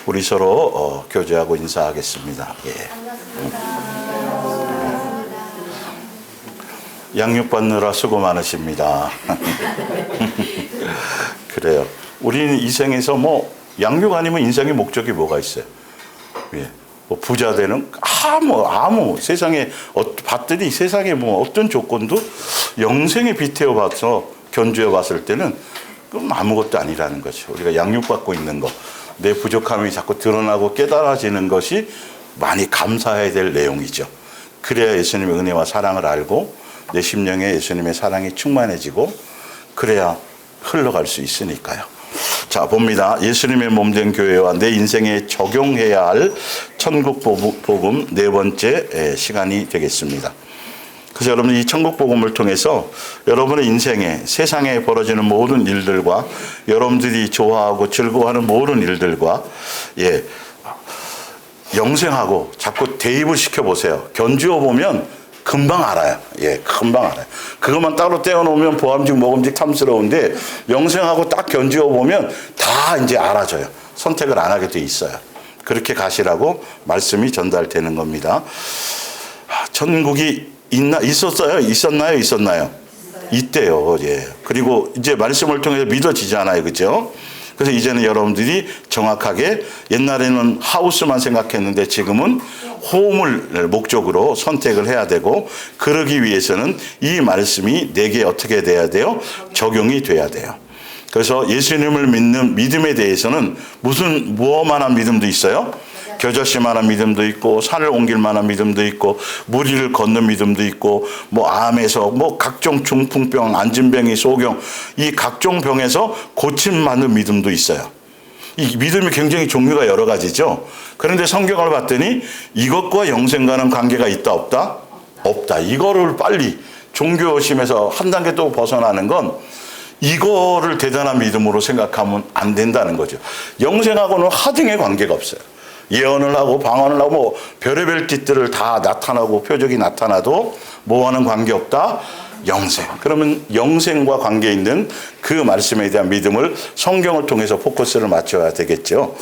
우리 서로 교제하고 인사하겠습니다. 예. 양육 받느라 수고 많으십니다. 그래요. 우리는 이 생에서 뭐 양육 아니면 인생의 목적이 뭐가 있어요? 예. 뭐 부자 되는 아무 세상에 봤더니 세상에 뭐 어떤 조건도 영생에 빗대어 봐서 견주어 봤을 때는 그럼 아무것도 아니라는 거죠. 우리가 양육받고 있는 거, 내 부족함이 자꾸 드러나고 깨달아지는 것이 많이 감사해야 될 내용이죠. 그래야 예수님의 은혜와 사랑을 알고 내 심령에 예수님의 사랑이 충만해지고 그래야 흘러갈 수 있으니까요. 자, 봅니다. 예수님의 몸된 교회와 내 인생에 적용해야 할 천국 복음 네 번째 시간이 되겠습니다. 그래서 여러분 이 천국 복음을 통해서 여러분의 인생에 세상에 벌어지는 모든 일들과 여러분들이 좋아하고 즐거워하는 모든 일들과 영생하고 자꾸 대입을 시켜보세요. 견주어 보면 금방 알아요. 금방 알아요. 그것만 따로 떼어놓으면 보암직 모금직 탐스러운데 영생하고 딱 견주어 보면 다 이제 알아져요. 선택을 안 하게 돼 있어요. 그렇게 가시라고 말씀이 전달되는 겁니다. 천국이 있었어요? 있었나요? 있대요. 그리고 이제 말씀을 통해서 믿어지잖아요. 그죠? 그래서 이제는 여러분들이 정확하게 옛날에는 하우스만 생각했는데 지금은 홈을 목적으로 선택을 해야 되고 그러기 위해서는 이 말씀이 내게 어떻게 돼야 돼요? 적용이 돼야 돼요. 그래서 예수님을 믿는 믿음에 대해서는 무엇만한 믿음도 있어요? 겨자씨만한 믿음도 있고 산을 옮길 만한 믿음도 있고 무리를 걷는 믿음도 있고 뭐 암에서 뭐 각종 중풍병, 안진병이 소경 이 각종 병에서 고침 받는 믿음도 있어요. 이 믿음이 굉장히 종류가 여러 가지죠. 그런데 성경을 봤더니 이것과 영생과는 관계가 있다 없다? 없다. 이거를 빨리 종교심에서 한 단계 또 벗어나는 건 이거를 대단한 믿음으로 생각하면 안 된다는 거죠. 영생하고는 하등의 관계가 없어요. 예언을 하고 방언을 하고 뭐 별의별 뜻들을 다 나타나고 표적이 나타나도 뭐와는 관계없다? 영생. 그러면 영생과 관계 있는 그 말씀에 대한 믿음을 성경을 통해서 포커스를 맞춰야 되겠죠.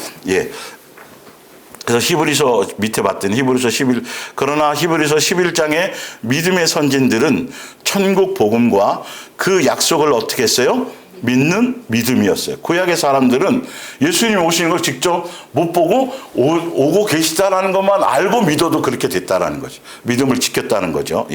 그래서 히브리서 밑에 봤더니 히브리서 11 그러나 히브리서 11장의 믿음의 선진들은 천국 복음과 그 약속을 어떻게 했어요? 믿는 믿음이었어요. 구약의 사람들은 예수님이 오시는 걸 직접 못 보고 오고 계시다라는 것만 알고 믿어도 그렇게 됐다라는 거죠. 믿음을 지켰다는 거죠.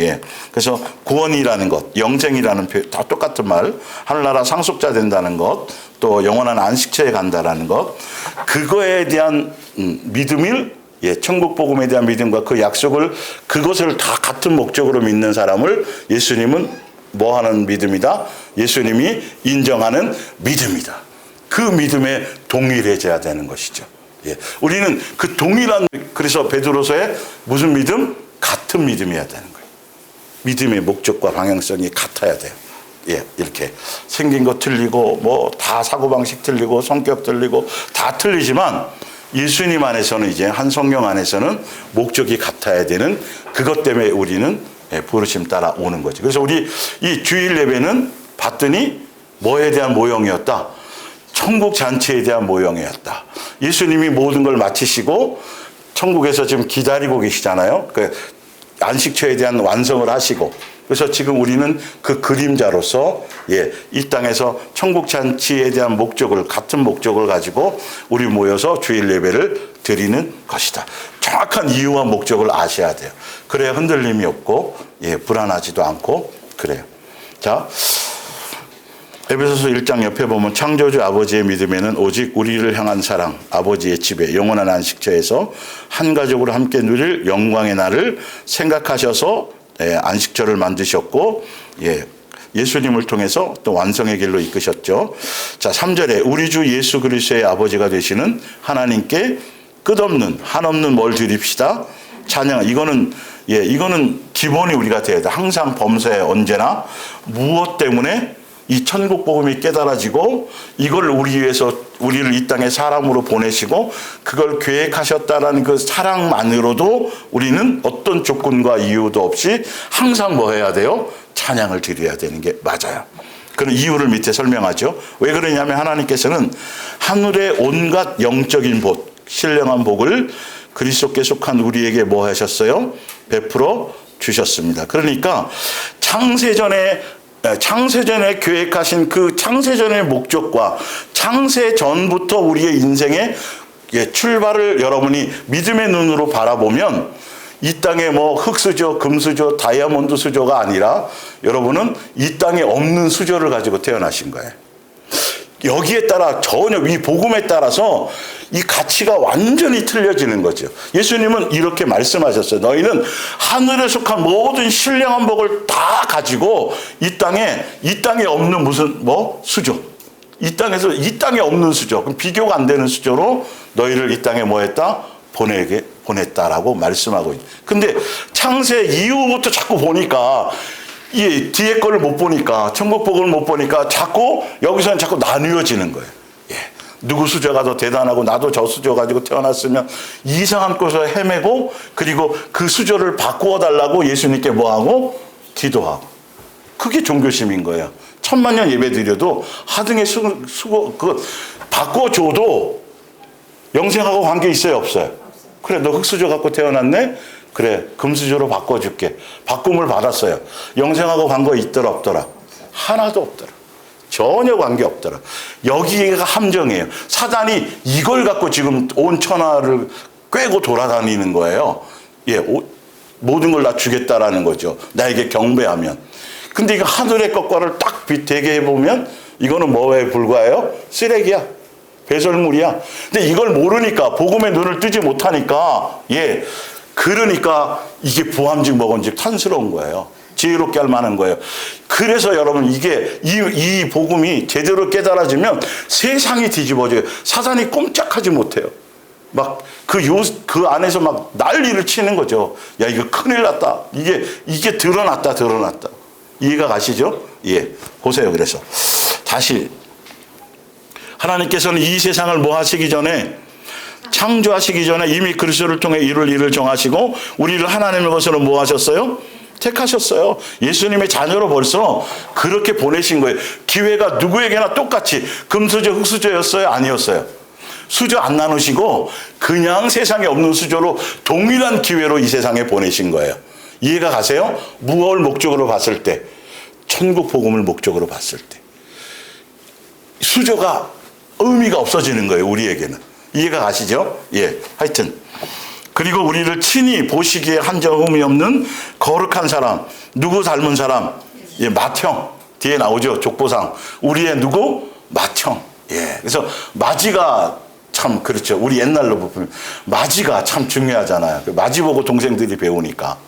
그래서 구원이라는 것, 영생이라는 표현 다 똑같은 말, 하늘나라 상속자 된다는 것, 또 영원한 안식처에 간다라는 것, 그거에 대한 믿음을 천국 복음에 대한 믿음과 그 약속을 그것을 다 같은 목적으로 믿는 사람을 예수님은 뭐 하는 믿음이다? 예수님이 인정하는 믿음이다. 그 믿음에 동일해져야 되는 것이죠. 우리는 그 동일한, 그래서 베드로서의 무슨 믿음? 같은 믿음이어야 되는 거예요. 믿음의 목적과 방향성이 같아야 돼요. 이렇게 생긴 거 틀리고 뭐 다 사고방식 틀리고 성격 틀리고 다 틀리지만 예수님 안에서는 이제 한 성령 안에서는 목적이 같아야 되는 그것 때문에 우리는 부르심 따라 오는 거죠. 그래서 우리 이 주일 예배는 봤더니 뭐에 대한 모형이었다? 천국 잔치에 대한 모형이었다. 예수님이 모든 걸 마치시고 천국에서 지금 기다리고 계시잖아요. 그 안식처에 대한 완성을 하시고 그래서 지금 우리는 그 그림자로서 이 땅에서 천국 잔치에 대한 목적을 같은 목적을 가지고 우리 모여서 주일 예배를 드리는 것이다. 정확한 이유와 목적을 아셔야 돼요. 그래야 흔들림이 없고 불안하지도 않고 그래요. 자, 에베소서 1장 옆에 보면 창조주 아버지의 믿음에는 오직 우리를 향한 사랑, 아버지의 집에 영원한 안식처에서 한 가족으로 함께 누릴 영광의 날을 생각하셔서 안식처를 만드셨고 예수님을 통해서 또 완성의 길로 이끄셨죠. 자, 3절에 우리 주 예수 그리스도의 아버지가 되시는 하나님께 끝없는 한없는 뭘 드립시다? 찬양. 이거는 기본이 우리가 돼야 돼. 항상 범사에 언제나 무엇 때문에 이 천국 복음이 깨달아지고 이걸 우리 위해서 우리를 이 땅에 사람으로 보내시고 그걸 계획하셨다라는 그 사랑만으로도 우리는 어떤 조건과 이유도 없이 항상 뭐 해야 돼요? 찬양을 드려야 되는 게 맞아요. 그런 이유를 밑에 설명하죠. 왜 그러냐면 하나님께서는 하늘의 온갖 영적인 복, 신령한 복을 그리스도께 속한 우리에게 뭐 하셨어요? 베풀어 주셨습니다. 그러니까 창세전에 계획하신 그 창세전의 목적과 창세전부터 우리의 인생의 출발을 여러분이 믿음의 눈으로 바라보면 이 땅에 뭐 흙수저, 금수저, 다이아몬드 수저가 아니라 여러분은 이 땅에 없는 수저를 가지고 태어나신 거예요. 여기에 따라 전혀 이 복음에 따라서 이 가치가 완전히 틀려지는 거죠. 예수님은 이렇게 말씀하셨어요. 너희는 하늘에 속한 모든 신령한 복을 다 가지고 이 땅에 없는 무슨 수저. 이 땅에 없는 수저. 그럼 비교가 안 되는 수저로 너희를 이 땅에 뭐 했다? 보냈다라고 말씀하고 있어요. 근데 창세 이후부터 자꾸 보니까 이 뒤에 거를 못 보니까 천국 복음을 못 보니까 자꾸 여기서는 자꾸 나뉘어지는 거예요. 누구 수저가 더 대단하고 나도 저 수저 가지고 태어났으면 이상한 곳을 헤매고 그리고 그 수저를 바꾸어 달라고 예수님께 뭐하고 기도하고 그게 종교심인 거예요. 천만년 예배 드려도 하등의 바꿔줘도 영생하고 관계 있어요 없어요? 그래 너 흙수저 갖고 태어났네? 그래 금수저로 바꿔줄게. 바꿈을 받았어요. 영생하고 관계 있더라 없더라? 하나도 없더라. 전혀 관계 없더라. 여기가 함정이에요. 사단이 이걸 갖고 지금 온 천하를 꿰고 돌아다니는 거예요. 모든 걸 다 주겠다라는 거죠. 나에게 경배하면. 근데 이거 하늘의 것과를 딱 대개해보면 이거는 뭐에 불과해요? 쓰레기야. 배설물이야. 근데 이걸 모르니까 복음의 눈을 뜨지 못하니까 그러니까 이게 부함직 먹은직 탄스러운 거예요. 지혜롭게 할 만한 거예요. 그래서 여러분 이게 이 복음이 제대로 깨달아지면 세상이 뒤집어져요. 사단이 꼼짝하지 못해요. 막 그 안에서 막 난리를 치는 거죠. 야 이거 큰일 났다. 이게 드러났다. 이해가 가시죠? 보세요. 그래서 다시 하나님께서는 이 세상을 뭐 하시기 전에 창조하시기 전에 이미 그리스도를 통해 이룰 일을 정하시고 우리를 하나님의 것으로 뭐 하셨어요? 택하셨어요. 예수님의 자녀로 벌써 그렇게 보내신 거예요. 기회가 누구에게나 똑같이 금수저 흙수저였어요? 아니었어요? 수저 안 나누시고 그냥 세상에 없는 수저로 동일한 기회로 이 세상에 보내신 거예요. 이해가 가세요? 무엇을 목적으로 봤을 때? 천국 복음을 목적으로 봤을 때. 수저가 의미가 없어지는 거예요. 우리에게는. 이해가 가시죠? 하여튼 그리고 우리를 친히 보시기에 한점흠이 없는 거룩한 사람. 누구 닮은 사람? 맏형. 뒤에 나오죠. 족보상. 우리의 누구? 맏형. 그래서 맞이가 참 그렇죠. 우리 옛날로 보면 맞이가 참 중요하잖아요. 맞이 보고 동생들이 배우니까.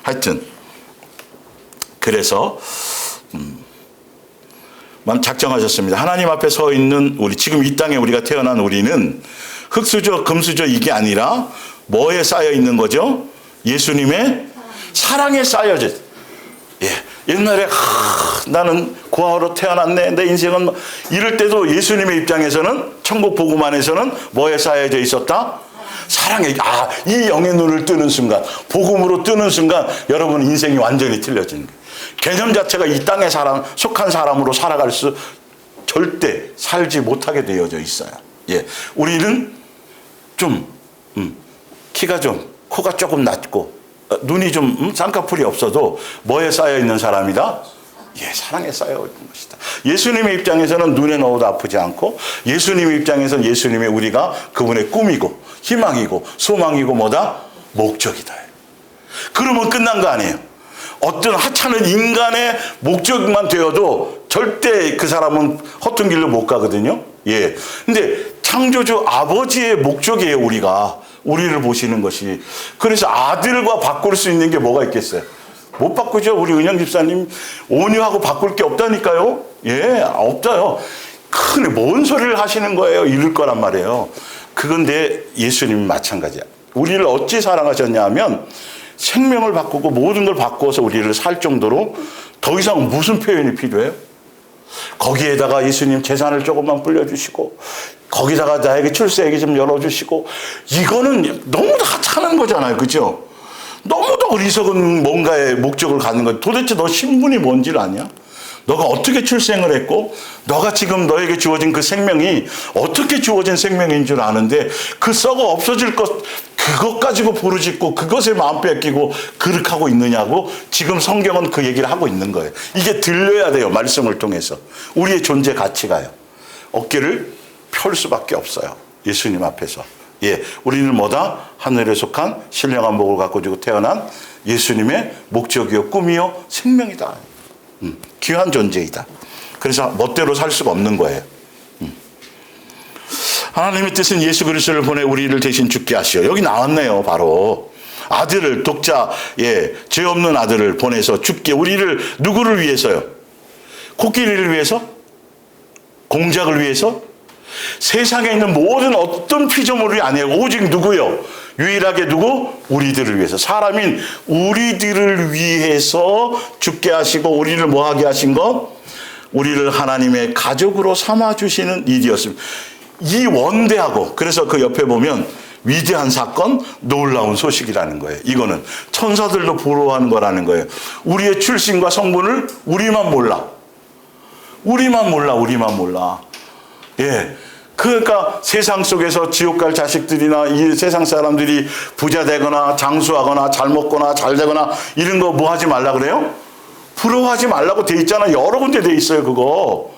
하여튼 그래서 작정하셨습니다. 하나님 앞에 서 있는 우리 지금 이 땅에 우리가 태어난 우리는 흙수저 금수저 이게 아니라 뭐에 쌓여 있는 거죠? 예수님의 사랑에 쌓여져. 옛날에 나는 고아로 태어났네. 내 인생은 이럴 때도 예수님의 입장에서는 천국 복음 안에서는 뭐에 쌓여져 있었다? 사랑에. 이 영의 눈을 뜨는 순간 복음으로 뜨는 순간 여러분 인생이 완전히 틀려지는 거예요. 개념 자체가 이 땅에 속한 사람으로 살아갈 수 절대 살지 못하게 되어져 있어요. 우리는 좀 키가 좀 코가 조금 낮고 눈이 좀 쌍꺼풀이 없어도 뭐에 쌓여 있는 사람이다? 사랑에 쌓여 있는 것이다. 예수님의 입장에서는 눈에 넣어도 아프지 않고 예수님의 입장에서는 예수님의 우리가 그분의 꿈이고 희망이고 소망이고 뭐다? 목적이다. 그러면 끝난 거 아니에요. 어떤 하찮은 인간의 목적만 되어도 절대 그 사람은 허튼 길로 못 가거든요. 근데 창조주 아버지의 목적이에요. 우리를 보시는 것이. 그래서 아들과 바꿀 수 있는 게 뭐가 있겠어요? 못 바꾸죠. 우리 은영 집사님 온유하고 바꿀 게 없다니까요. 없어요. 뭔 소리를 하시는 거예요? 이럴 거란 말이에요. 그건데 예수님이 마찬가지야. 우리를 어찌 사랑하셨냐 하면 생명을 바꾸고 모든 걸 바꾸어서 우리를 살 정도로 더 이상 무슨 표현이 필요해요? 거기에다가 예수님 재산을 조금만 불려주시고 거기다가 나에게 출세에게 좀 열어주시고 이거는 너무 다 하찮은 거잖아요. 그죠? 너무도 어리석은 뭔가의 목적을 갖는 거예요. 도대체 너 신분이 뭔지를 아냐? 너가 어떻게 출생을 했고 너가 지금 너에게 주어진 그 생명이 어떻게 주어진 생명인 줄 아는데 그 썩어 없어질 것 그것 가지고 부르짖고 그것에 마음 뺏기고 그렇게 있느냐고 지금 성경은 그 얘기를 하고 있는 거예요. 이게 들려야 돼요. 말씀을 통해서. 우리의 존재 가치가요. 어깨를 펼 수밖에 없어요. 예수님 앞에서. 예, 우리는 뭐다? 하늘에 속한 신령한 복을 갖고 지고 태어난 예수님의 목적이요 꿈이요 생명이다. 귀한 존재이다. 그래서 멋대로 살 수가 없는 거예요. 하나님의 뜻은 예수 그리스도를 보내 우리를 대신 죽게 하시오. 여기 나왔네요. 바로 아들을 독자 죄 없는 아들을 보내서 죽게 우리를 누구를 위해서요? 코끼리를 위해서? 공작을 위해서? 세상에 있는 모든 어떤 피조물이 아니에요. 오직 누구요? 유일하게 누구? 우리들을 위해서. 사람인 우리들을 위해서 죽게 하시고 우리를 뭐하게 하신 것? 우리를 하나님의 가족으로 삼아주시는 일이었습니다. 이 원대하고 그래서 그 옆에 보면 위대한 사건, 놀라운 소식이라는 거예요. 이거는 천사들도 부러워하는 거라는 거예요. 우리의 출신과 성분을 우리만 몰라. 우리만 몰라. 예. 그러니까 세상 속에서 지옥 갈 자식들이나 이 세상 사람들이 부자 되거나 장수하거나 잘 먹거나 잘 되거나 이런 거 뭐 하지 말라 그래요? 부러워하지 말라고 돼 있잖아. 여러 군데 돼 있어요, 그거.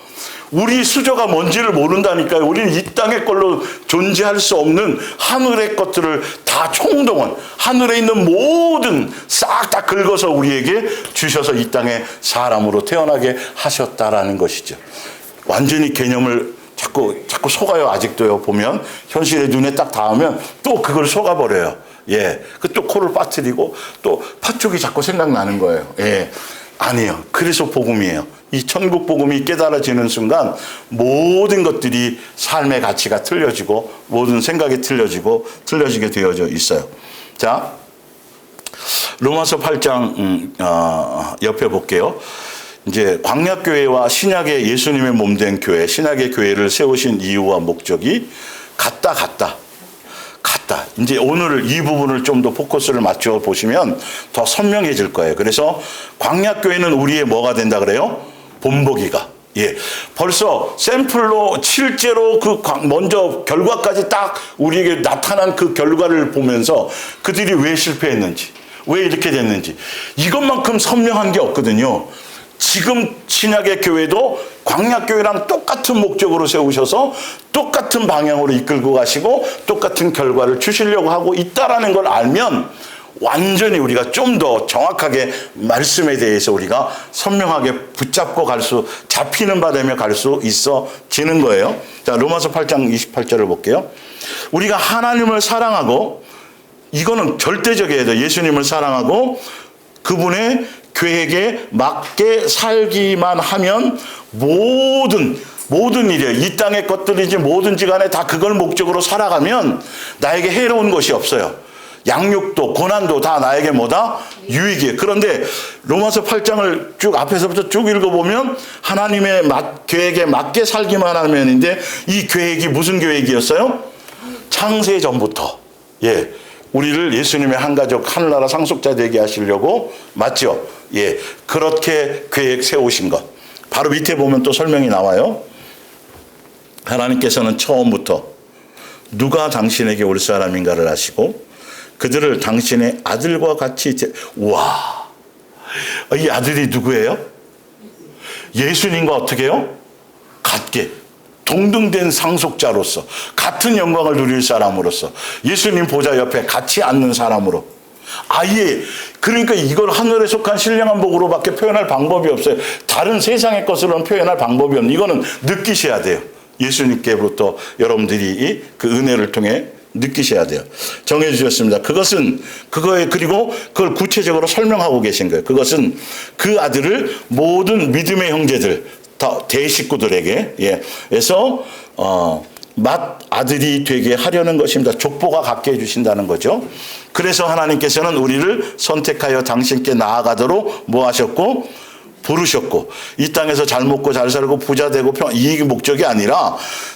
우리 수저가 뭔지를 모른다니까요. 우리는 이 땅의 걸로 존재할 수 없는 하늘의 것들을 다 총동원, 하늘에 있는 모든 싹 다 긁어서 우리에게 주셔서 이 땅에 사람으로 태어나게 하셨다라는 것이죠. 완전히 개념을 자꾸 속아요. 아직도요. 보면 현실의 눈에 딱 닿으면 또 그걸 속아버려요. 예, 그 또 코를 빠뜨리고 또 팥죽이 자꾸 생각나는 거예요. 예, 아니에요. 그래서 복음이에요. 이 천국 복음이 깨달아지는 순간 모든 것들이 삶의 가치가 틀려지고 모든 생각이 틀려지게 되어져 있어요. 자, 로마서 8장 옆에 볼게요. 이제 광약교회와 신약의 예수님의 몸된 교회, 신약의 교회를 세우신 이유와 목적이 같다. 이제 오늘 이 부분을 좀 더 포커스를 맞춰 보시면 더 선명해질 거예요. 그래서 광약교회는 우리의 뭐가 된다 그래요? 본보기가. 예. 벌써 샘플로 실제로 먼저 결과까지 딱 우리에게 나타난 그 결과를 보면서 그들이 왜 실패했는지, 왜 이렇게 됐는지 이것만큼 선명한 게 없거든요. 지금 신약의 교회도 광약교회랑 똑같은 목적으로 세우셔서 똑같은 방향으로 이끌고 가시고 똑같은 결과를 주시려고 하고 있다라는 걸 알면 완전히 우리가 좀 더 정확하게 말씀에 대해서 우리가 선명하게 붙잡고 잡히는 바 되며 갈 수 있어지는 거예요. 자, 로마서 8장 28절을 볼게요. 우리가 하나님을 사랑하고 이거는 절대적이에요. 예수님을 사랑하고 그분의 계획에 맞게 살기만 하면 모든 일이에요. 이 땅의 것들이지 뭐든지 간에 다 그걸 목적으로 살아가면 나에게 해로운 것이 없어요. 양육도 고난도 다 나에게 뭐다? 유익이에요. 그런데 로마서 8장을 쭉 앞에서부터 쭉 읽어보면 하나님의 계획에 맞게 살기만 하면인데 이 계획이 무슨 계획이었어요? 창세 전부터. 예. 우리를 예수님의 한 가족 하늘나라 상속자 되게 하시려고 맞죠? 예, 그렇게 계획 세우신 것. 바로 밑에 보면 또 설명이 나와요. 하나님께서는 처음부터 누가 당신에게 올 사람인가를 아시고 그들을 당신의 아들과 같이 와, 이 아들이 누구예요? 예수님과 어떻게 해요? 같게. 동등된 상속자로서 같은 영광을 누릴 사람으로서 예수님 보좌 옆에 같이 앉는 사람으로 아예 그러니까 이걸 하늘에 속한 신령한 복으로밖에 표현할 방법이 없어요. 다른 세상의 것으로는 표현할 방법이 없는 이거는 느끼셔야 돼요. 예수님께로부터 여러분들이 그 은혜를 통해 느끼셔야 돼요. 정해 주셨습니다. 그리고 그걸 구체적으로 설명하고 계신 거예요. 그것은 그 아들을 모든 믿음의 형제들 대식구들에게 그래서 맏아들이 되게 하려는 것입니다. 족보가 갖게 해주신다는 거죠. 그래서 하나님께서는 우리를 선택하여 당신께 나아가도록 뭐 하셨고 부르셨고 이 땅에서 잘 먹고 잘 살고 부자 되고 이 목적이 아니라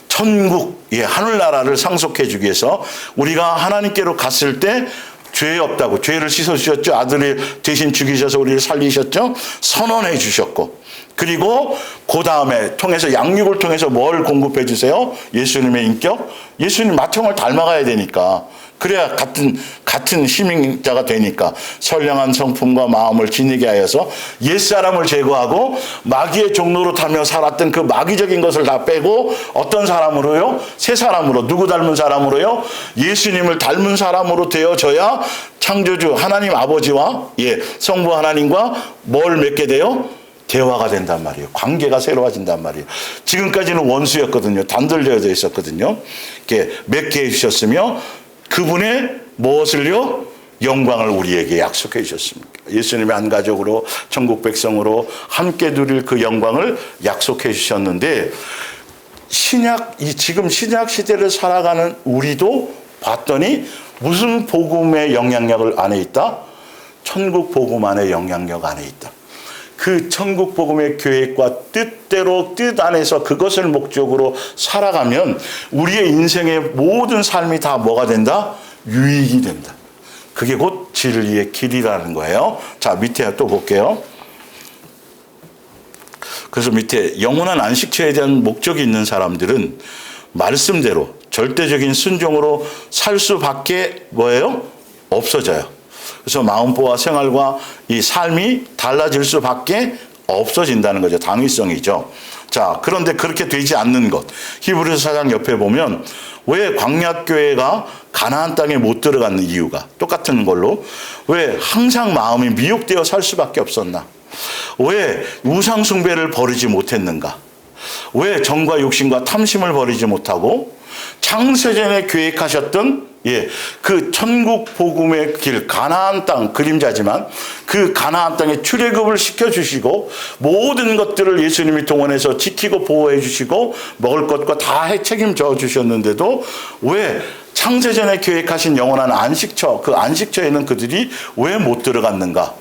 천국 하늘나라를 상속해 주기 위해서 우리가 하나님께로 갔을 때 죄 없다고 죄를 씻어주셨죠. 아들을 대신 죽이셔서 우리를 살리셨죠. 선언해 주셨고 그리고 그 다음에 통해서 양육을 통해서 뭘 공급해 주세요? 예수님의 인격? 예수님 맏형을 닮아가야 되니까. 그래야 같은 시민자가 되니까 선량한 성품과 마음을 지니게 하여서 옛사람을 제거하고 마귀의 종로로 타며 살았던 그 마귀적인 것을 다 빼고 어떤 사람으로요? 새 사람으로. 누구 닮은 사람으로요? 예수님을 닮은 사람으로 되어져야 창조주 하나님 아버지와 성부 하나님과 뭘 맺게 돼요? 대화가 된단 말이에요. 관계가 새로워진단 말이에요. 지금까지는 원수였거든요. 단절되어져 있었거든요. 이렇게 맺게 해주셨으며 그분의 무엇을요? 영광을 우리에게 약속해 주셨습니다. 예수님의 한 가족으로 천국 백성으로 함께 누릴 그 영광을 약속해 주셨는데 지금 신약 시대를 살아가는 우리도 봤더니 무슨 복음의 영향력을 안에 있다? 천국 복음 안에 영향력 안에 있다. 그 천국 복음의 계획과 뜻대로 뜻 안에서 그것을 목적으로 살아가면 우리의 인생의 모든 삶이 다 뭐가 된다? 유익이 된다. 그게 곧 진리의 길이라는 거예요. 자, 밑에 또 볼게요. 그래서 밑에 영원한 안식처에 대한 목적이 있는 사람들은 말씀대로 절대적인 순종으로 살 수밖에 뭐예요? 없어져요. 그래서 마음보와 생활과 이 삶이 달라질 수밖에 없어진다는 거죠. 당위성이죠. 자, 그런데 그렇게 되지 않는 것. 히브리서 4장 옆에 보면 왜 광야교회가 가나안 땅에 못 들어가는 이유가 똑같은 걸로 왜 항상 마음이 미혹되어 살 수밖에 없었나? 왜 우상 숭배를 버리지 못했는가? 왜 정과 욕심과 탐심을 버리지 못하고 창세전에 계획하셨던 그 천국 복음의 길, 가나안 땅 그림자지만 그 가나안 땅에 출애굽을 시켜주시고 모든 것들을 예수님이 동원해서 지키고 보호해 주시고 먹을 것과 다 책임져 주셨는데도 왜 창세전에 계획하신 영원한 안식처, 그 안식처에는 그들이 왜 못 들어갔는가?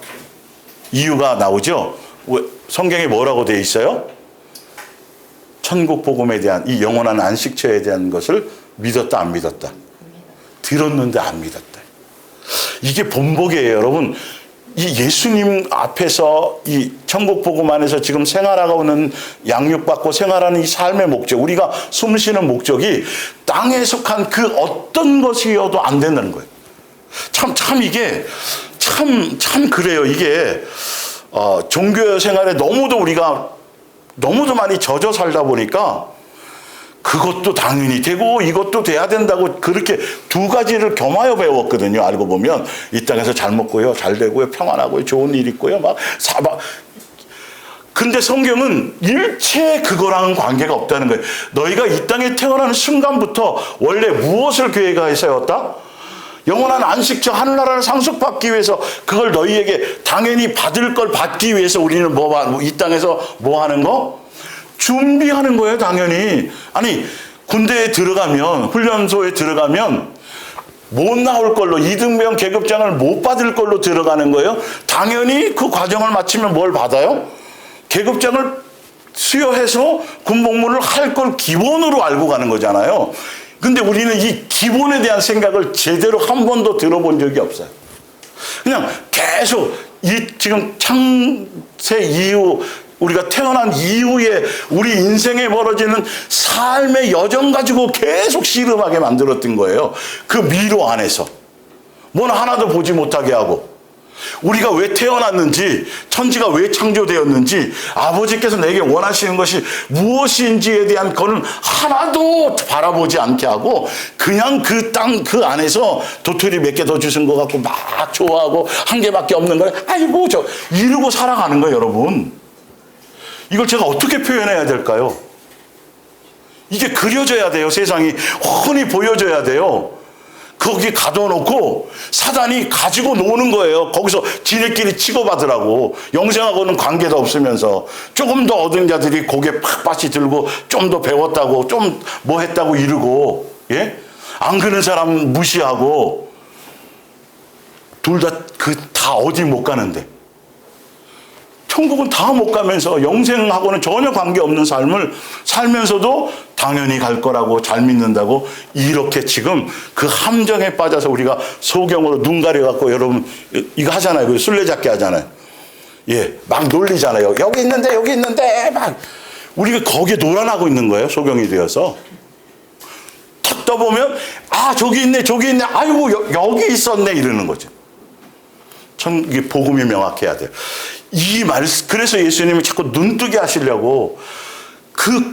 이유가 나오죠. 성경에 뭐라고 되어 있어요? 천국 복음에 대한 이 영원한 안식처에 대한 것을 믿었다 안 믿었다? 들었는데 안 믿었다. 이게 본보기예요, 여러분. 이 예수님 앞에서 이 천국 복음 안에서 지금 생활하고 있는 양육받고 생활하는 이 삶의 목적, 우리가 숨쉬는 목적이 땅에 속한 그 어떤 것이어도 안 된다는 거예요. 이게 참 그래요. 이게 종교 생활에 너무도 많이 젖어 살다 보니까 그것도 당연히 되고 이것도 돼야 된다고 그렇게 두 가지를 겸하여 배웠거든요. 알고 보면 이 땅에서 잘 먹고요, 잘 되고요, 평안하고요, 좋은 일 있고요, 근데 성경은 일체 그거랑은 관계가 없다는 거예요. 너희가 이 땅에 태어나는 순간부터 원래 무엇을 계획하였다? 영원한 안식처 하늘나라를 상속받기 위해서 그걸 너희에게 당연히 받을 걸 받기 위해서 우리는 이 땅에서 뭐 하는 거? 준비하는 거예요, 당연히. 아니, 군대에 들어가면, 훈련소에 들어가면 못 나올 걸로, 이등병 계급장을 못 받을 걸로 들어가는 거예요. 당연히 그 과정을 마치면 뭘 받아요? 계급장을 수여해서 군복무를 할 걸 기본으로 알고 가는 거잖아요. 근데 우리는 이 기본에 대한 생각을 제대로 한 번도 들어본 적이 없어요. 그냥 계속 지금 창세 이후 우리가 태어난 이후에 우리 인생에 벌어지는 삶의 여정 가지고 계속 씨름하게 만들었던 거예요. 그 미로 안에서. 뭘 하나도 보지 못하게 하고. 우리가 왜 태어났는지, 천지가 왜 창조되었는지, 아버지께서 내게 원하시는 것이 무엇인지에 대한 거는 하나도 바라보지 않게 하고, 그냥 그 땅, 그 안에서 도토리 몇 개 더 주신 것 같고, 막 좋아하고, 한 개밖에 없는 걸, 이러고 살아가는 거예요, 여러분. 이걸 제가 어떻게 표현해야 될까요? 이게 그려져야 돼요. 세상이 훤히 보여져야 돼요. 거기 가둬놓고 사단이 가지고 노는 거예요. 거기서 지네끼리 치고받으라고. 영생하고는 관계도 없으면서 조금 더 얻은 자들이 고개 팍팍이 들고 좀 더 배웠다고 좀 뭐 했다고 이러고, 안 그런 사람 무시하고 둘 다 어디 못 가는데. 천국은 다 못 가면서 영생하고는 전혀 관계없는 삶을 살면서도 당연히 갈 거라고 잘 믿는다고 이렇게 지금 그 함정에 빠져서 우리가 소경으로 눈 가려갖고 여러분 이거 하잖아요. 그 술래잡기 하잖아요. 예, 막 놀리잖아요. 여기 있는데 막 우리가 거기에 놀아나고 있는 거예요. 소경이 되어서. 탁 떠보면 아 저기 있네. 아이고 여기 있었네 이러는 거죠. 참 이게 복음이 명확해야 돼요. 이 말씀 그래서 예수님이 자꾸 눈뜨게 하시려고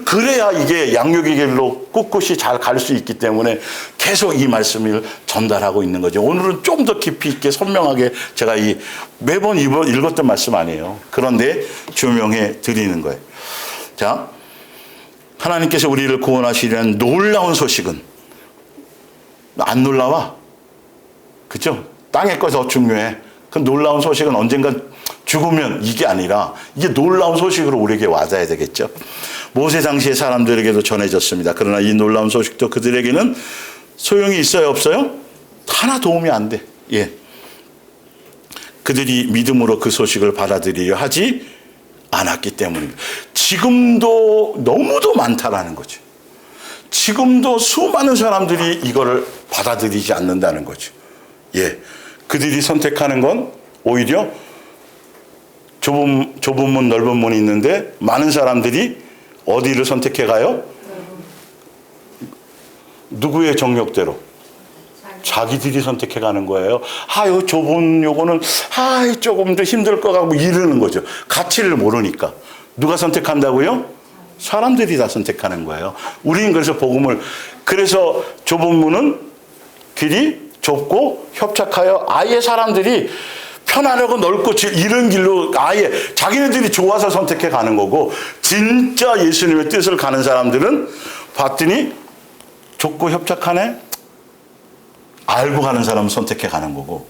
그래야 이게 양육의 길로 꿋꿋이 잘 갈 수 있기 때문에 계속 이 말씀을 전달하고 있는 거죠. 오늘은 좀 더 깊이 있게 선명하게 제가 이 매번 읽었던 말씀 아니에요. 그런데 조명해 드리는 거예요. 자, 하나님께서 우리를 구원하시려는 놀라운 소식은 안 놀라워. 그죠? 땅의 것이 더 중요해. 그 놀라운 소식은 언젠가 죽으면 이게 아니라 이게 놀라운 소식으로 우리에게 와닿아야 되겠죠. 모세 당시의 사람들에게도 전해졌습니다. 그러나 이 놀라운 소식도 그들에게는 소용이 있어요, 없어요? 하나 도움이 안 돼. 예. 그들이 믿음으로 그 소식을 받아들이려 하지 않았기 때문입니다. 지금도 너무도 많다라는 거죠. 지금도 수많은 사람들이 이거를 받아들이지 않는다는 거죠. 예. 그들이 선택하는 건 오히려 좁은 문, 넓은 문이 있는데 많은 사람들이 어디를 선택해 가요? 누구의 정욕대로? 자기들이 선택해 가는 거예요. 요 좁은 요거는 조금 더 힘들 것 같고 이러는 거죠. 가치를 모르니까. 누가 선택한다고요? 사람들이 다 선택하는 거예요. 우리는 그래서 복음을 그래서 좁은 문은 길이 좁고 협착하여 아예 사람들이 편안하고 넓고 이런 길로 아예 자기네들이 좋아서 선택해 가는 거고 진짜 예수님의 뜻을 가는 사람들은 봤더니 좁고 협착하네? 알고 가는 사람은 선택해 가는 거고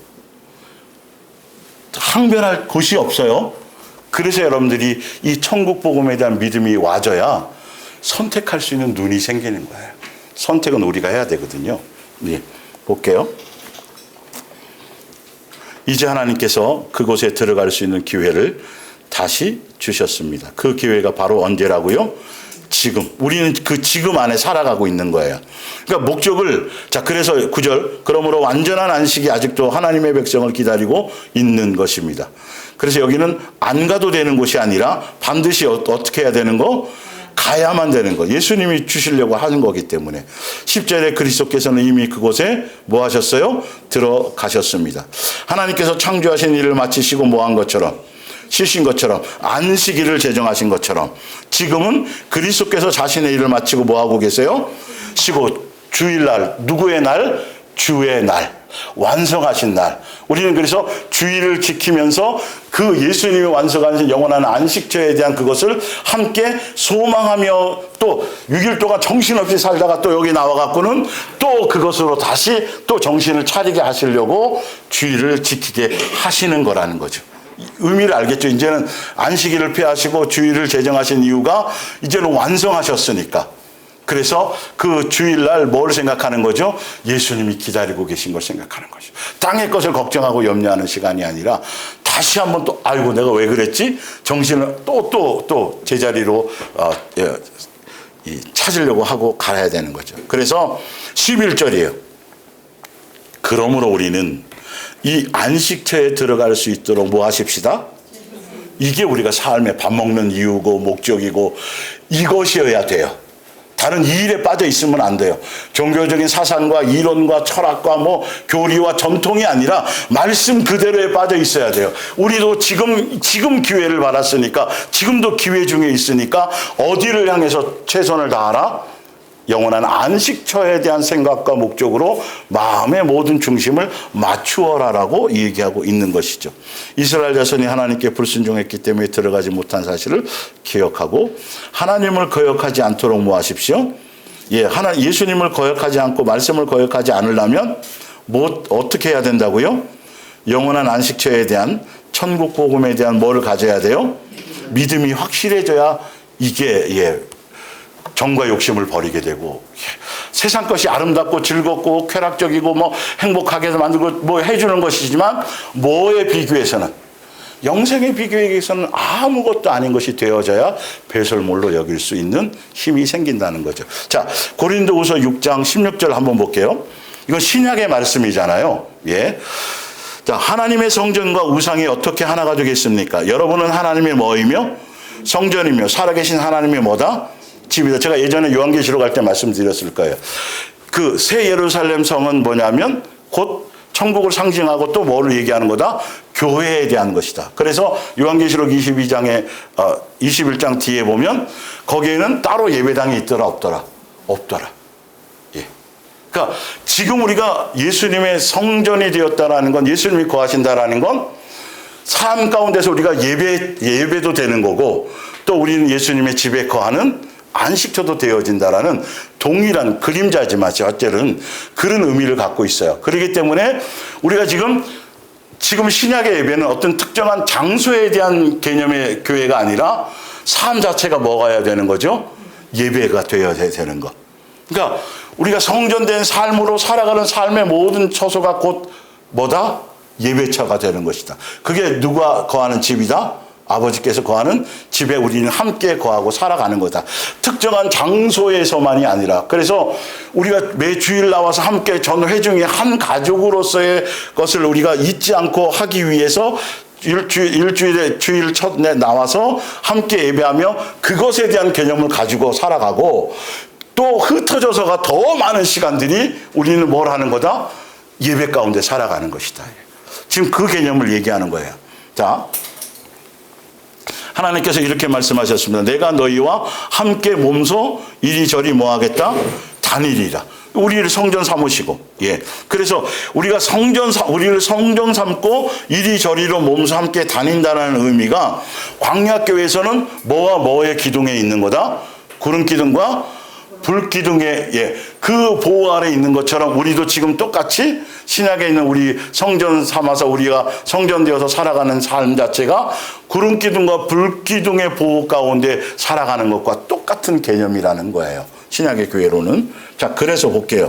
항변할 곳이 없어요. 그래서 여러분들이 이 천국 복음에 대한 믿음이 와져야 선택할 수 있는 눈이 생기는 거예요. 선택은 우리가 해야 되거든요. 네, 볼게요. 이제 하나님께서 그곳에 들어갈 수 있는 기회를 다시 주셨습니다. 그 기회가 바로 언제라고요? 지금. 우리는 그 지금 안에 살아가고 있는 거예요. 그러니까 목적을, 자, 그래서 9절, 그러므로 완전한 안식이 아직도 하나님의 백성을 기다리고 있는 것입니다. 그래서 여기는 안 가도 되는 곳이 아니라 반드시 어떻게 해야 되는 거? 가야만 되는 거. 예수님이 주시려고 하는 거기 때문에. 10절에 그리스도께서는 이미 그곳에 뭐 하셨어요? 들어가셨습니다. 하나님께서 창조하신 일을 마치시고 뭐 한 것처럼, 쉬신 것처럼, 안식일을 제정하신 것처럼 지금은 그리스도께서 자신의 일을 마치고 뭐 하고 계세요? 쉬고 주일날, 누구의 날? 주의 날. 완성하신 날. 우리는 그래서 주일을 지키면서 그 예수님이 완성하신 영원한 안식처에 대한 그것을 함께 소망하며 또 6일 동안 정신없이 살다가 또 여기 나와갖고는 또 그것으로 다시 또 정신을 차리게 하시려고 주일을 지키게 하시는 거라는 거죠. 의미를 알겠죠? 이제는 안식일을 폐하시고 주일을 제정하신 이유가 이제는 완성하셨으니까. 그래서 그 주일날 뭘 생각하는 거죠? 예수님이 기다리고 계신 걸 생각하는 거죠. 땅의 것을 걱정하고 염려하는 시간이 아니라 다시 한번 또 아이고 내가 왜 그랬지? 정신을 또 제자리로 찾으려고 하고 가야 되는 거죠. 그래서 11절이에요. 그러므로 우리는 이 안식처에 들어갈 수 있도록 뭐 하십시다? 이게 우리가 삶에 밥 먹는 이유고 목적이고 이것이어야 돼요. 다른 이 일에 빠져 있으면 안 돼요. 종교적인 사상과 이론과 철학과 뭐 교리와 전통이 아니라 말씀 그대로에 빠져 있어야 돼요. 우리도 지금 기회를 받았으니까 지금도 기회 중에 있으니까 어디를 향해서 최선을 다하라? 영원한 안식처에 대한 생각과 목적으로 마음의 모든 중심을 맞추어라라고 얘기하고 있는 것이죠. 이스라엘 자손이 하나님께 불순종했기 때문에 들어가지 못한 사실을 기억하고 하나님을 거역하지 않도록 뭐 하십시오? 예수님을 거역하지 않고 말씀을 거역하지 않으려면 어떻게 해야 된다고요? 영원한 안식처에 대한 천국 복음에 대한 뭘 가져야 돼요? 믿음이 확실해져야 이게 정과 욕심을 버리게 되고 세상 것이 아름답고 즐겁고 쾌락적이고 뭐 행복하게 만들고 뭐 해주는 것이지만 뭐에 비교해서는 영생의 비교에서는 아무것도 아닌 것이 되어져야 배설물로 여길 수 있는 힘이 생긴다는 거죠. 자, 고린도후서 6장 16절 한번 볼게요. 이건 신약의 말씀이잖아요. 예. 자, 하나님의 성전과 우상이 어떻게 하나가 되겠습니까? 여러분은 하나님의 뭐이며 성전이며 살아계신 하나님의 뭐다? 집이다. 제가 예전에 요한계시록 할 때 말씀드렸을 거예요. 그 새 예루살렘 성은 뭐냐면 곧 천국을 상징하고 또 뭐를 얘기하는 거다? 교회에 대한 것이다. 그래서 요한계시록 21장 뒤에 보면 거기에는 따로 예배당이 있더라 없더라? 없더라. 예. 그러니까 지금 우리가 예수님의 성전이 되었다라는 건, 예수님이 거하신다라는 건 삶 가운데서 우리가 예배도 되는 거고, 또 우리는 예수님의 집에 거하는 안식처도 되어진다라는 동일한 그림자지만 어쨌든 그런 의미를 갖고 있어요. 그렇기 때문에 우리가 지금 신약의 예배는 어떤 특정한 장소에 대한 개념의 교회가 아니라 삶 자체가 뭐가야 되는 거죠? 예배가 되어야 되는 거. 그러니까 우리가 성전된 삶으로 살아가는 삶의 모든 처소가 곧 뭐다? 예배처가 되는 것이다. 그게 누가 거하는 집이다? 아버지께서 거하는 집에 우리는 함께 거하고 살아가는 거다. 특정한 장소에서만이 아니라. 그래서 우리가 매 주일 나와서 함께 전 회중이 한 가족으로서의 것을 우리가 잊지 않고 하기 위해서 일주일에 주일 첫에 나와서 함께 예배하며 그것에 대한 개념을 가지고 살아가고, 또 흩어져서가 더 많은 시간들이 우리는 뭘 하는 거다? 예배 가운데 살아가는 것이다. 지금 그 개념을 얘기하는 거예요. 자, 하나님께서 이렇게 말씀하셨습니다. 내가 너희와 함께 몸소 이리저리 뭐 하겠다? 다니리라. 우리를 성전 삼으시고, 예. 그래서 우리를 성전 삼고 이리저리로 몸소 함께 다닌다는 의미가, 광야교회에서는 뭐와 뭐의 기둥에 있는 거다? 구름 기둥과 불 기둥에, 예, 그 보호 아래 있는 것처럼 우리도 지금 똑같이 신약에 있는 우리 성전 삼아서 우리가 성전되어서 살아가는 삶 자체가 구름 기둥과 불 기둥의 보호 가운데 살아가는 것과 똑같은 개념이라는 거예요. 신약의 교회로는. 자, 그래서 볼게요.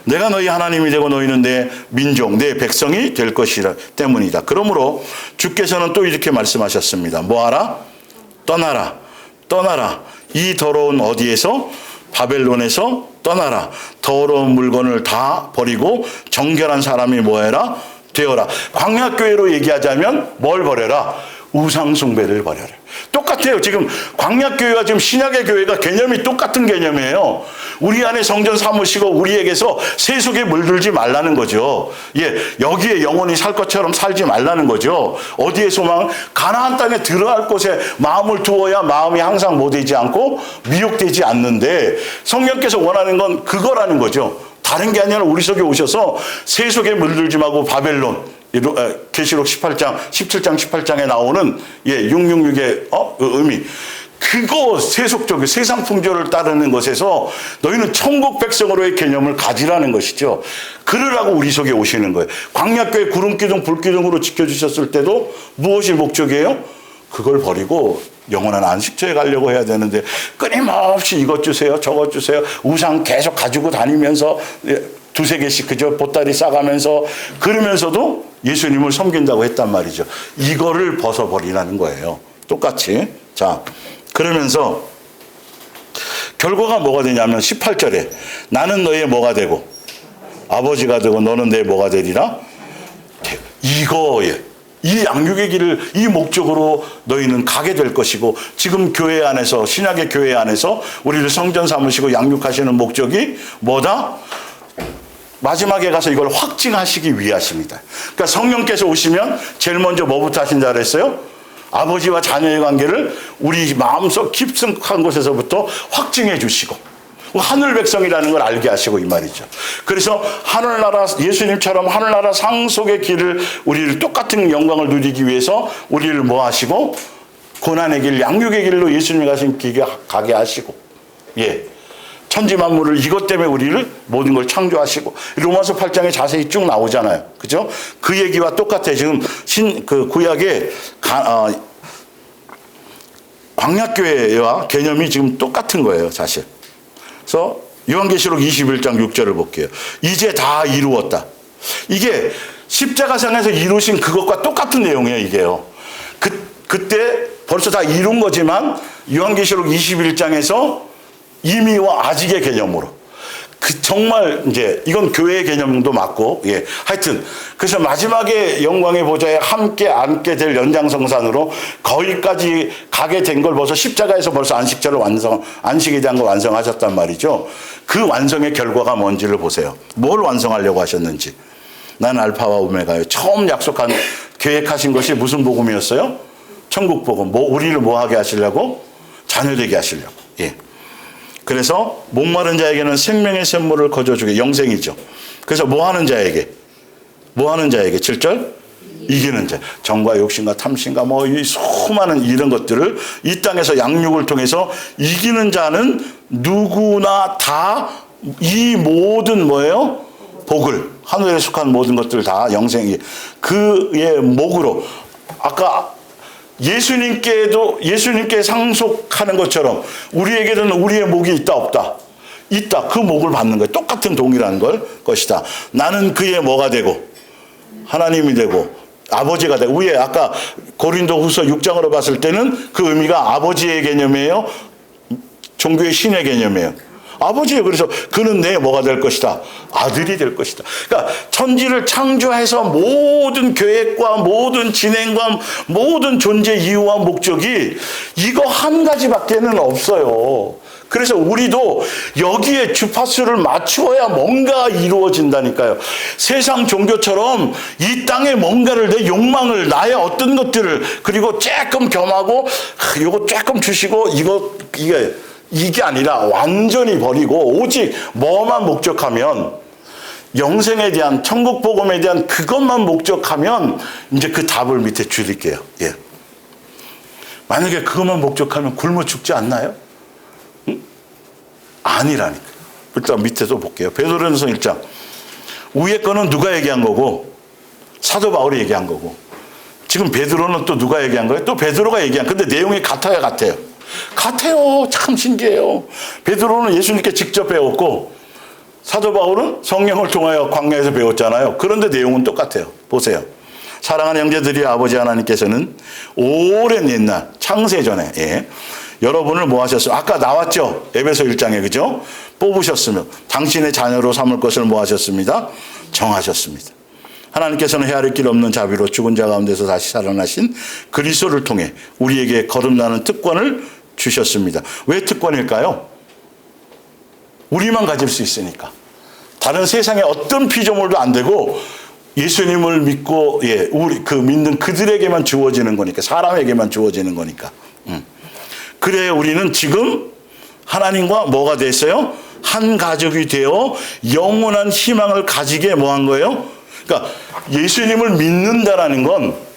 내가 너희 하나님이 되고 너희는 내 민족, 내 백성이 될 것이라 때문이다. 그러므로 주께서는 또 이렇게 말씀하셨습니다. 뭐하라? 떠나라. 떠나라. 이 더러운 어디에서? 바벨론에서 떠나라. 더러운 물건을 다 버리고 정결한 사람이 뭐해라? 되어라. 광야교회로 얘기하자면 뭘 버려라? 우상숭배를 버려라. 똑같아요. 지금 광야교회와 지금 신약의 교회가 개념이 똑같은 개념이에요. 우리 안에 성전 삼으시고 우리에게서 세속에 물들지 말라는 거죠. 예, 여기에 영원히 살 것처럼 살지 말라는 거죠. 어디에 소망? 가나안 땅에 들어갈 곳에 마음을 두어야 마음이 항상 못되지 않고 미혹되지 않는데, 성령께서 원하는 건 그거라는 거죠. 다른 게 아니라 우리 속에 오셔서 세속에 물들지 말고 바벨론, 계시록 17장 18장에 나오는 666의 의미, 그거 세속적 세상 풍조를 따르는 것에서 너희는 천국 백성으로의 개념을 가지라는 것이죠. 그러라고 우리 속에 오시는 거예요. 광야교회 구름기둥 불기둥으로 지켜주셨을 때도 무엇이 목적이에요? 그걸 버리고 영원한 안식처에 가려고 해야 되는데, 끊임없이 이것 주세요 저것 주세요 우상 계속 가지고 다니면서 두세 개씩 그저 보따리 싸가면서, 그러면서도 예수님을 섬긴다고 했단 말이죠. 이거를 벗어버리라는 거예요. 똑같이. 자, 그러면서 결과가 뭐가 되냐면 18절에 나는 너의 뭐가 되고 아버지가 되고 너는 내 뭐가 되리라? 이거에 이 양육의 길을 이 목적으로 너희는 가게 될 것이고, 지금 교회 안에서, 신약의 교회 안에서 우리를 성전 삼으시고 양육하시는 목적이 뭐다? 마지막에 가서 이걸 확증하시기 위하십니다. 그러니까 성령께서 오시면 제일 먼저 뭐부터 하신다 그랬어요? 아버지와 자녀의 관계를 우리 마음속 깊숙한 곳에서부터 확증해 주시고 하늘 백성이라는 걸 알게 하시고 이 말이죠. 그래서 하늘나라, 예수님처럼 하늘나라 상속의 길을, 우리를 똑같은 영광을 누리기 위해서 우리를 뭐 하시고 고난의 길, 양육의 길로 예수님이 가신 길에 가게 하시고, 예, 천지 만물을 이것 때문에 우리를 모든 걸 창조하시고, 로마서 8장에 자세히 쭉 나오잖아요. 그죠? 그 얘기와 똑같아요. 지금 그 구약의 광야교회와 개념이 지금 똑같은 거예요, 사실. 그래서 요한계시록 21장 6절을 볼게요. 이제 다 이루었다. 이게 십자가상에서 이루신 그것과 똑같은 내용이에요, 이게요. 그때 벌써 다 이룬 거지만 요한계시록 21장에서 이미와 아직의 개념으로 정말 이제 이건 교회의 개념도 맞고, 예. 하여튼 그래서 마지막에 영광의 보좌에 함께 앉게 될 연장성산으로 거기까지 가게 된 걸 벌써 십자가에서 벌써 안식에 대한 걸 완성하셨단 말이죠. 그 완성의 결과가 뭔지를 보세요. 뭘 완성하려고 하셨는지. 난 알파와 오메가요. 처음 약속한 계획하신 것이 무슨 복음이었어요? 천국 복음. 우리를 뭐 하게 하시려고? 자녀되게 하시려고. 예. 그래서 목마른 자에게는 생명의 샘물을 거저주게, 영생이죠. 그래서 뭐 하는 자에게? 7절? 이기는 자. 정과 욕심과 탐심과 이 수많은 이런 것들을 이 땅에서 양육을 통해서 이기는 자는 누구나 다 이 모든 뭐예요? 복을, 하늘에 속한 모든 것들 다 영생이, 그의 목으로, 아까 예수님께 상속하는 것처럼 우리에게는 우리의 목이 있다 없다? 있다. 그 목을 받는 거예요. 똑같은 동일한 것이다. 나는 그의 뭐가 되고 하나님이 되고 아버지가 되고, 위에 아까 고린도후서 6장으로 봤을 때는 그 의미가 아버지의 개념이에요? 종교의 신의 개념이에요? 아버지예요. 그래서 그는 내 뭐가 될 것이다? 아들이 될 것이다. 그러니까 천지를 창조해서 모든 계획과 모든 진행과 모든 존재 이유와 목적이 이거 한 가지밖에는 없어요. 그래서 우리도 여기에 주파수를 맞추어야 뭔가 이루어진다니까요. 세상 종교처럼 이 땅에 뭔가를, 내 욕망을, 나의 어떤 것들을, 그리고 조금 겸하고 이거 조금 주시고 이게 아니라 완전히 버리고 오직 뭐만 목적하면, 영생에 대한, 천국 복음에 대한 그것만 목적하면 이제 그 답을 밑에 줄일게요. 예. 만약에 그것만 목적하면 굶어 죽지 않나요? 응? 아니라니까. 일단 밑에도 볼게요. 베드로전서 1장. 위에 거는 누가 얘기한 거고 사도 바울이 얘기한 거고, 지금 베드로는 또 누가 얘기한 거예요? 또 베드로가 얘기한. 근데 내용이 같아요. 참 신기해요. 베드로는 예수님께 직접 배웠고 사도 바울은 성령을 통하여 광야에서 배웠잖아요. 그런데 내용은 똑같아요. 보세요. 사랑하는 형제들이, 아버지 하나님께서는 오랜 옛날 창세전에, 예, 여러분을 뭐 하셨어요? 아까 나왔죠? 에베소 1장에, 그죠? 뽑으셨으면 당신의 자녀로 삼을 것을 뭐 하셨습니다? 정하셨습니다. 하나님께서는 헤아릴 길 없는 자비로 죽은 자 가운데서 다시 살아나신 그리스도를 통해 우리에게 거듭나는 특권을 주셨습니다. 왜 특권일까요? 우리만 가질 수 있으니까. 다른 세상에 어떤 피조물도 안 되고 예수님을 믿고, 예, 우리 믿는 그들에게만 주어지는 거니까, 사람에게만 주어지는 거니까. 그래 우리는 지금 하나님과 뭐가 됐어요? 한 가족이 되어 영원한 희망을 가지게 뭐 한 거예요? 그러니까 예수님을 믿는다라는 건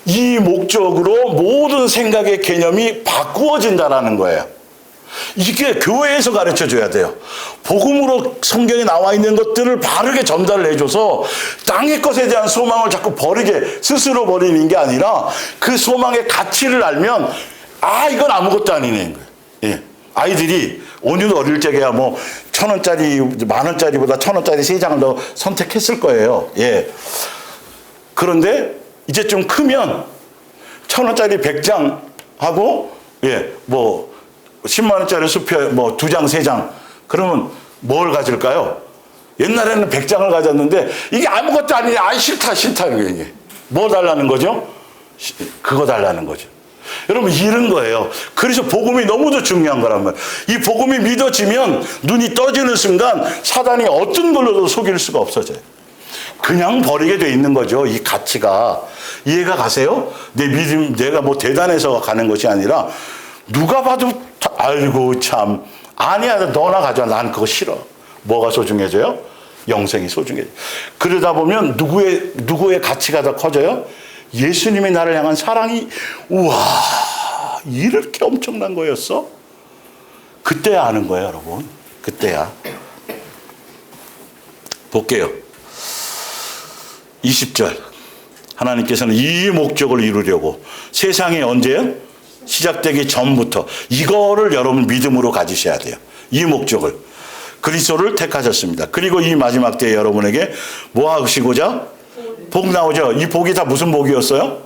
이 목적으로 모든 생각의 개념이 바꾸어진다라는 거예요. 이게 교회에서 가르쳐 줘야 돼요. 복음으로 성경에 나와 있는 것들을 바르게 전달을 해줘서 땅의 것에 대한 소망을 자꾸 스스로 버리는 게 아니라 그 소망의 가치를 알면, 이건 아무것도 아니네. 예. 아이들이 온유도 어릴 적에야 1,000원짜리, 10,000원짜리보다 1,000원짜리 3장을 더 선택했을 거예요. 예. 그런데 이제 좀 크면 1,000원짜리 100장 하고, 예, 10만원짜리 수표 2장, 3장. 그러면 뭘 가질까요? 옛날에는 100장을 가졌는데 이게 아무것도 아니냐. 싫다. 이게. 뭐 달라는 거죠? 그거 달라는 거죠. 여러분, 이런 거예요. 그래서 복음이 너무도 중요한 거란 말이에요. 이 복음이 믿어지면 눈이 떠지는 순간 사단이 어떤 걸로도 속일 수가 없어져요. 그냥 버리게 돼 있는 거죠. 이 가치가. 이해가 가세요? 내 믿음, 내가 대단해서 가는 것이 아니라 누가 봐도 아이고 참, 아니야, 너나 가져와. 난 그거 싫어. 뭐가 소중해져요? 영생이 소중해져요. 그러다 보면 누구의 가치가 더 커져요? 예수님이 나를 향한 사랑이, 우와, 이렇게 엄청난 거였어? 그때야 아는 거예요, 여러분. 그때야. 볼게요. 20절. 하나님께서는 이 목적을 이루려고 세상이 언제요? 시작되기 전부터 이거를 여러분 믿음으로 가지셔야 돼요. 이 목적을. 그리스도를 택하셨습니다. 그리고 이 마지막 때에 여러분에게 뭐 하시고자? 복 나오죠. 이 복이 다 무슨 복이었어요?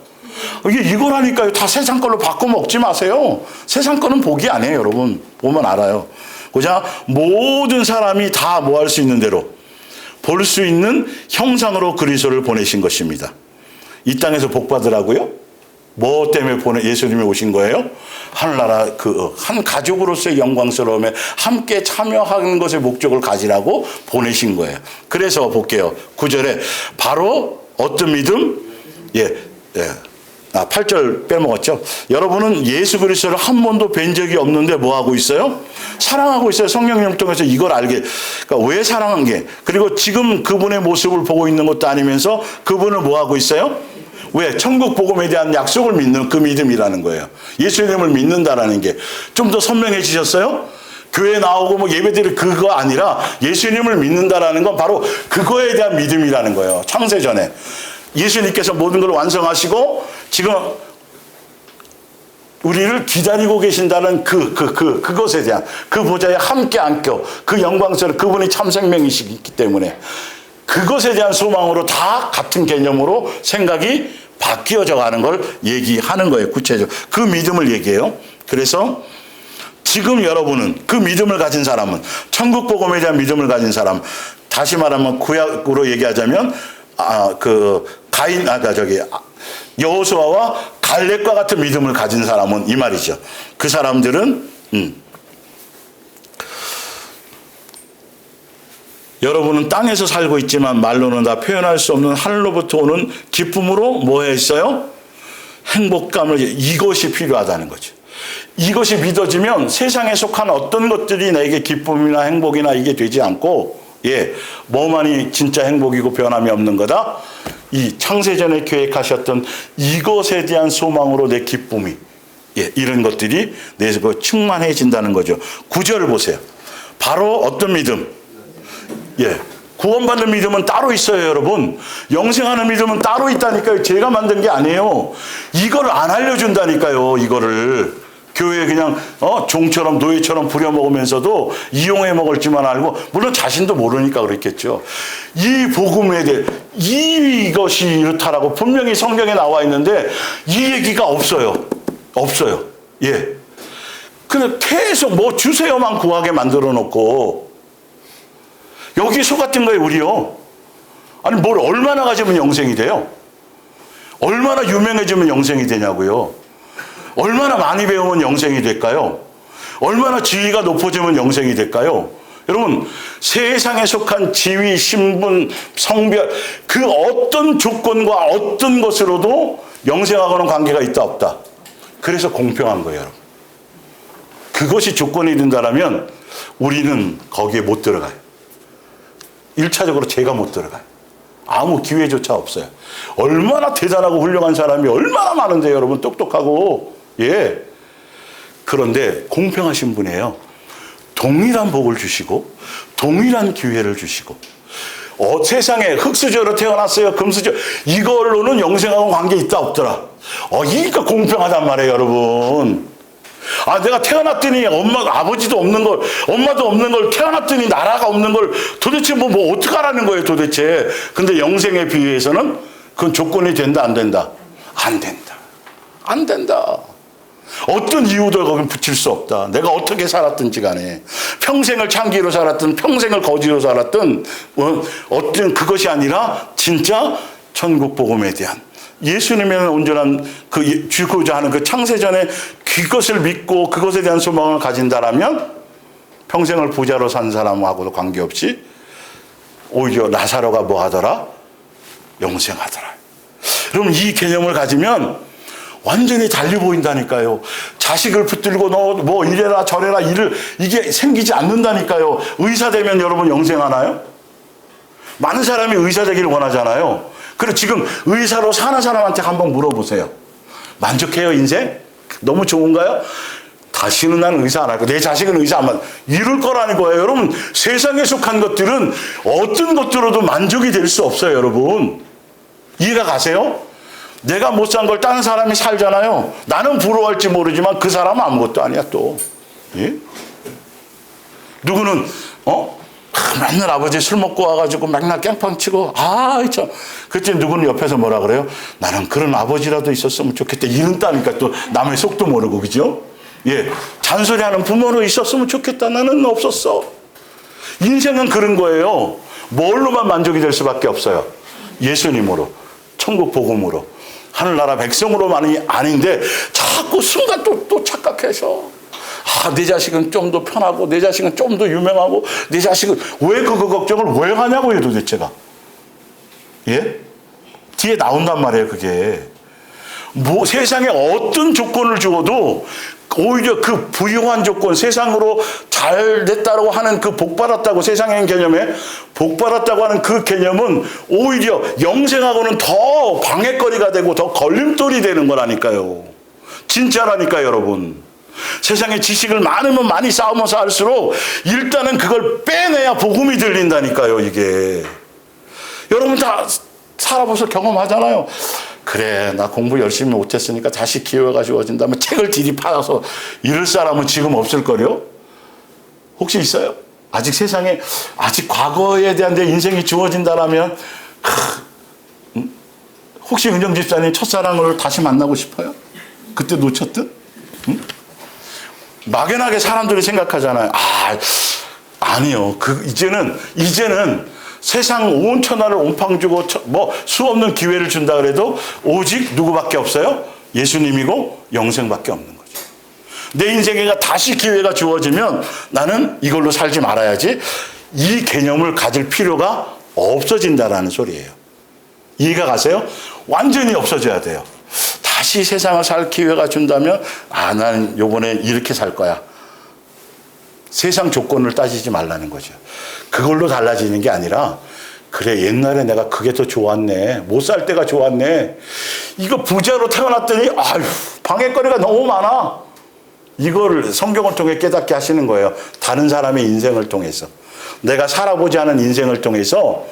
이거라니까요. 다 세상 걸로 바꿔 먹지 마세요. 세상 거는 복이 아니에요, 여러분. 보면 알아요. 고자 모든 사람이 다 뭐 할 수 있는 대로 볼 수 있는 형상으로 그리스도를 보내신 것입니다. 이 땅에서 복 받으라고요? 뭐 때문에 예수님이 오신 거예요? 하늘나라 한 가족으로서의 영광스러움에 함께 참여하는 것의 목적을 가지라고 보내신 거예요. 그래서 볼게요. 9절에 바로 어떤 믿음? 8절 빼먹었죠. 여러분은 예수 그리스도를 한 번도 뵌 적이 없는데 뭐 하고 있어요? 사랑하고 있어요. 성령님을 통해서 이걸 알게. 그러니까 왜 사랑한 게? 그리고 지금 그분의 모습을 보고 있는 것도 아니면서 그분을 뭐 하고 있어요? 왜? 천국 복음에 대한 약속을 믿는 그 믿음이라는 거예요. 예수님을 믿는다라는 게 좀 더 선명해지셨어요? 교회 나오고 뭐 예배드릴 그거 아니라 예수님을 믿는다라는 건 바로 그거에 대한 믿음이라는 거예요. 창세전에 예수님께서 모든 걸 완성하시고 지금 우리를 기다리고 계신다는 그것에 대한 그 보좌에 함께 앉고 그 영광스러운 그분이 참 생명이시기 때문에 그것에 대한 소망으로 다 같은 개념으로 생각이 바뀌어져 가는 걸 얘기하는 거예요. 구체적으로. 그 믿음을 얘기해요. 그래서 지금 여러분은 그 믿음을 가진 사람은 천국 복음에 대한 믿음을 가진 사람 다시 말하면 구약으로 얘기하자면 여호수아와 갈렙과 같은 믿음을 가진 사람은 이 말이죠. 그 사람들은 여러분은 땅에서 살고 있지만 말로는 다 표현할 수 없는 하늘로부터 오는 기쁨으로 뭐 했어요? 행복감을 이것이 필요하다는 거죠. 이것이 믿어지면 세상에 속한 어떤 것들이 나에게 기쁨이나 행복이나 이게 되지 않고 뭐만이 진짜 행복이고 변함이 없는 거다? 이 창세전에 계획하셨던 이것에 대한 소망으로 내 기쁨이 이런 것들이 내에서 충만해진다는 거죠. 9절을 보세요. 바로 어떤 믿음? 구원받는 믿음은 따로 있어요, 여러분. 영생하는 믿음은 따로 있다니까요. 제가 만든 게 아니에요. 이걸 안 알려준다니까요, 이거를. 교회에 그냥 종처럼 노예처럼 부려먹으면서도 이용해 먹을 줄만 알고 물론 자신도 모르니까 그랬겠죠. 이 복음에 대해 이것이 이렇다라고 분명히 성경에 나와 있는데 이 얘기가 없어요. 근데 계속 뭐 주세요만 구하게 만들어 놓고 여기 소 같은 거예요, 우리요. 아니 뭘 얼마나 가지면 영생이 돼요? 얼마나 유명해지면 영생이 되냐고요. 얼마나 많이 배우면 영생이 될까요? 얼마나 지위가 높아지면 영생이 될까요? 여러분, 세상에 속한 지위, 신분, 성별, 그 어떤 조건과 어떤 것으로도 영생하고는 관계가 있다 없다. 그래서 공평한 거예요, 여러분. 그것이 조건이 된다면 우리는 거기에 못 들어가요. 1차적으로 제가 못 들어가요. 아무 기회조차 없어요. 얼마나 대단하고 훌륭한 사람이 얼마나 많은데 여러분, 똑똑하고. 그런데 공평하신 분이에요. 동일한 복을 주시고 동일한 기회를 주시고 세상에 흙수저로 태어났어요, 금수저, 이걸로는 영생하고 관계 있다 없더라. 이니까 공평하단 말이에요, 여러분. 내가 태어났더니 아버지도 없는 걸, 엄마도 없는 걸, 태어났더니 나라가 없는 걸 도대체 뭐 어떡하라는 거예요, 도대체. 근데 영생에 비해서는 그건 조건이 된다, 안 된다? 안 된다. 어떤 이유도 거긴 붙일 수 없다. 내가 어떻게 살았든지 간에 평생을 창기로 살았든 평생을 거지로 살았든 어떤 그것이 아니라 진짜 천국 복음에 대한 예수님의 온전한 주고자 하는 그 창세전에 그것을 믿고 그것에 대한 소망을 가진다라면 평생을 부자로 산 사람하고도 관계없이 오히려 나사로가 뭐 하더라? 영생하더라. 그럼 이 개념을 가지면 완전히 달리 보인다니까요. 자식을 붙들고 너 뭐 이래라 저래라 이게 생기지 않는다니까요. 의사 되면 여러분 영생하나요? 많은 사람이 의사 되기를 원하잖아요. 그리고 지금 의사로 사는 사람한테 한번 물어보세요. 만족해요, 인생? 너무 좋은가요? 다시는 나는 의사 안 할 거야. 내 자식은 의사 안 받아. 이럴 거라는 거예요. 여러분, 세상에 속한 것들은 어떤 것들로도 만족이 될 수 없어요, 여러분. 이해가 가세요? 내가 못 산 걸 다른 사람이 살잖아요. 나는 부러워할지 모르지만 그 사람은 아무것도 아니야, 또. 누구는, 맨날 아버지 술 먹고 와가지고 맨날 깽판 치고, 참. 그때 누구는 옆에서 뭐라 그래요? 나는 그런 아버지라도 있었으면 좋겠다. 이런다니까 또 남의 속도 모르고, 그죠? 잔소리하는 부모로 있었으면 좋겠다. 나는 없었어. 인생은 그런 거예요. 뭘로만 만족이 될 수밖에 없어요. 예수님으로, 천국 복음으로, 하늘나라 백성으로만이 아닌데 자꾸 순간 또 착각해서 내 자식은 좀 더 편하고 내 자식은 좀 더 유명하고 내 자식은 왜 그거 걱정을 왜 하냐고요 도대체가. 뒤에 나온단 말이에요 그게. 세상에 어떤 조건을 주어도 오히려 그 부유한 조건, 세상으로 잘 됐다고 하는 그 복받았다고 세상의 개념에 복받았다고 하는 그 개념은 오히려 영생하고는 더 방해거리가 되고 더 걸림돌이 되는 거라니까요. 진짜라니까요 여러분. 세상에 지식을 많으면 많이 쌓으면서 할수록 일단은 그걸 빼내야 복음이 들린다니까요 이게. 여러분 다 살아보셔서 경험하잖아요. 그래 나 공부 열심히 못했으니까 다시 기회가 주어진다면 책을 디디 팔아서 이럴 사람은 지금 없을걸요? 혹시 있어요? 아직 세상에 아직 과거에 대한 내 인생이 주어진다라면 혹시 은정 집사님 첫사랑을 다시 만나고 싶어요? 그때 놓쳤든? 막연하게 사람들이 생각하잖아요. 아니요. 이제는 세상 온 천하를 온팡 주고 수 없는 기회를 준다 그래도 오직 누구밖에 없어요? 예수님이고 영생밖에 없는 거죠. 내 인생에 다시 기회가 주어지면 나는 이걸로 살지 말아야지. 이 개념을 가질 필요가 없어진다라는 소리예요. 이해가 가세요? 완전히 없어져야 돼요. 다시 세상을 살 기회가 준다면 난 요번에 이렇게 살 거야. 세상 조건을 따지지 말라는 거죠. 그걸로 달라지는 게 아니라 그래 옛날에 내가 그게 더 좋았네. 못 살 때가 좋았네. 이거 부자로 태어났더니 방해거리가 너무 많아. 이거를 성경을 통해 깨닫게 하시는 거예요. 다른 사람의 인생을 통해서. 내가 살아보지 않은 인생을 통해서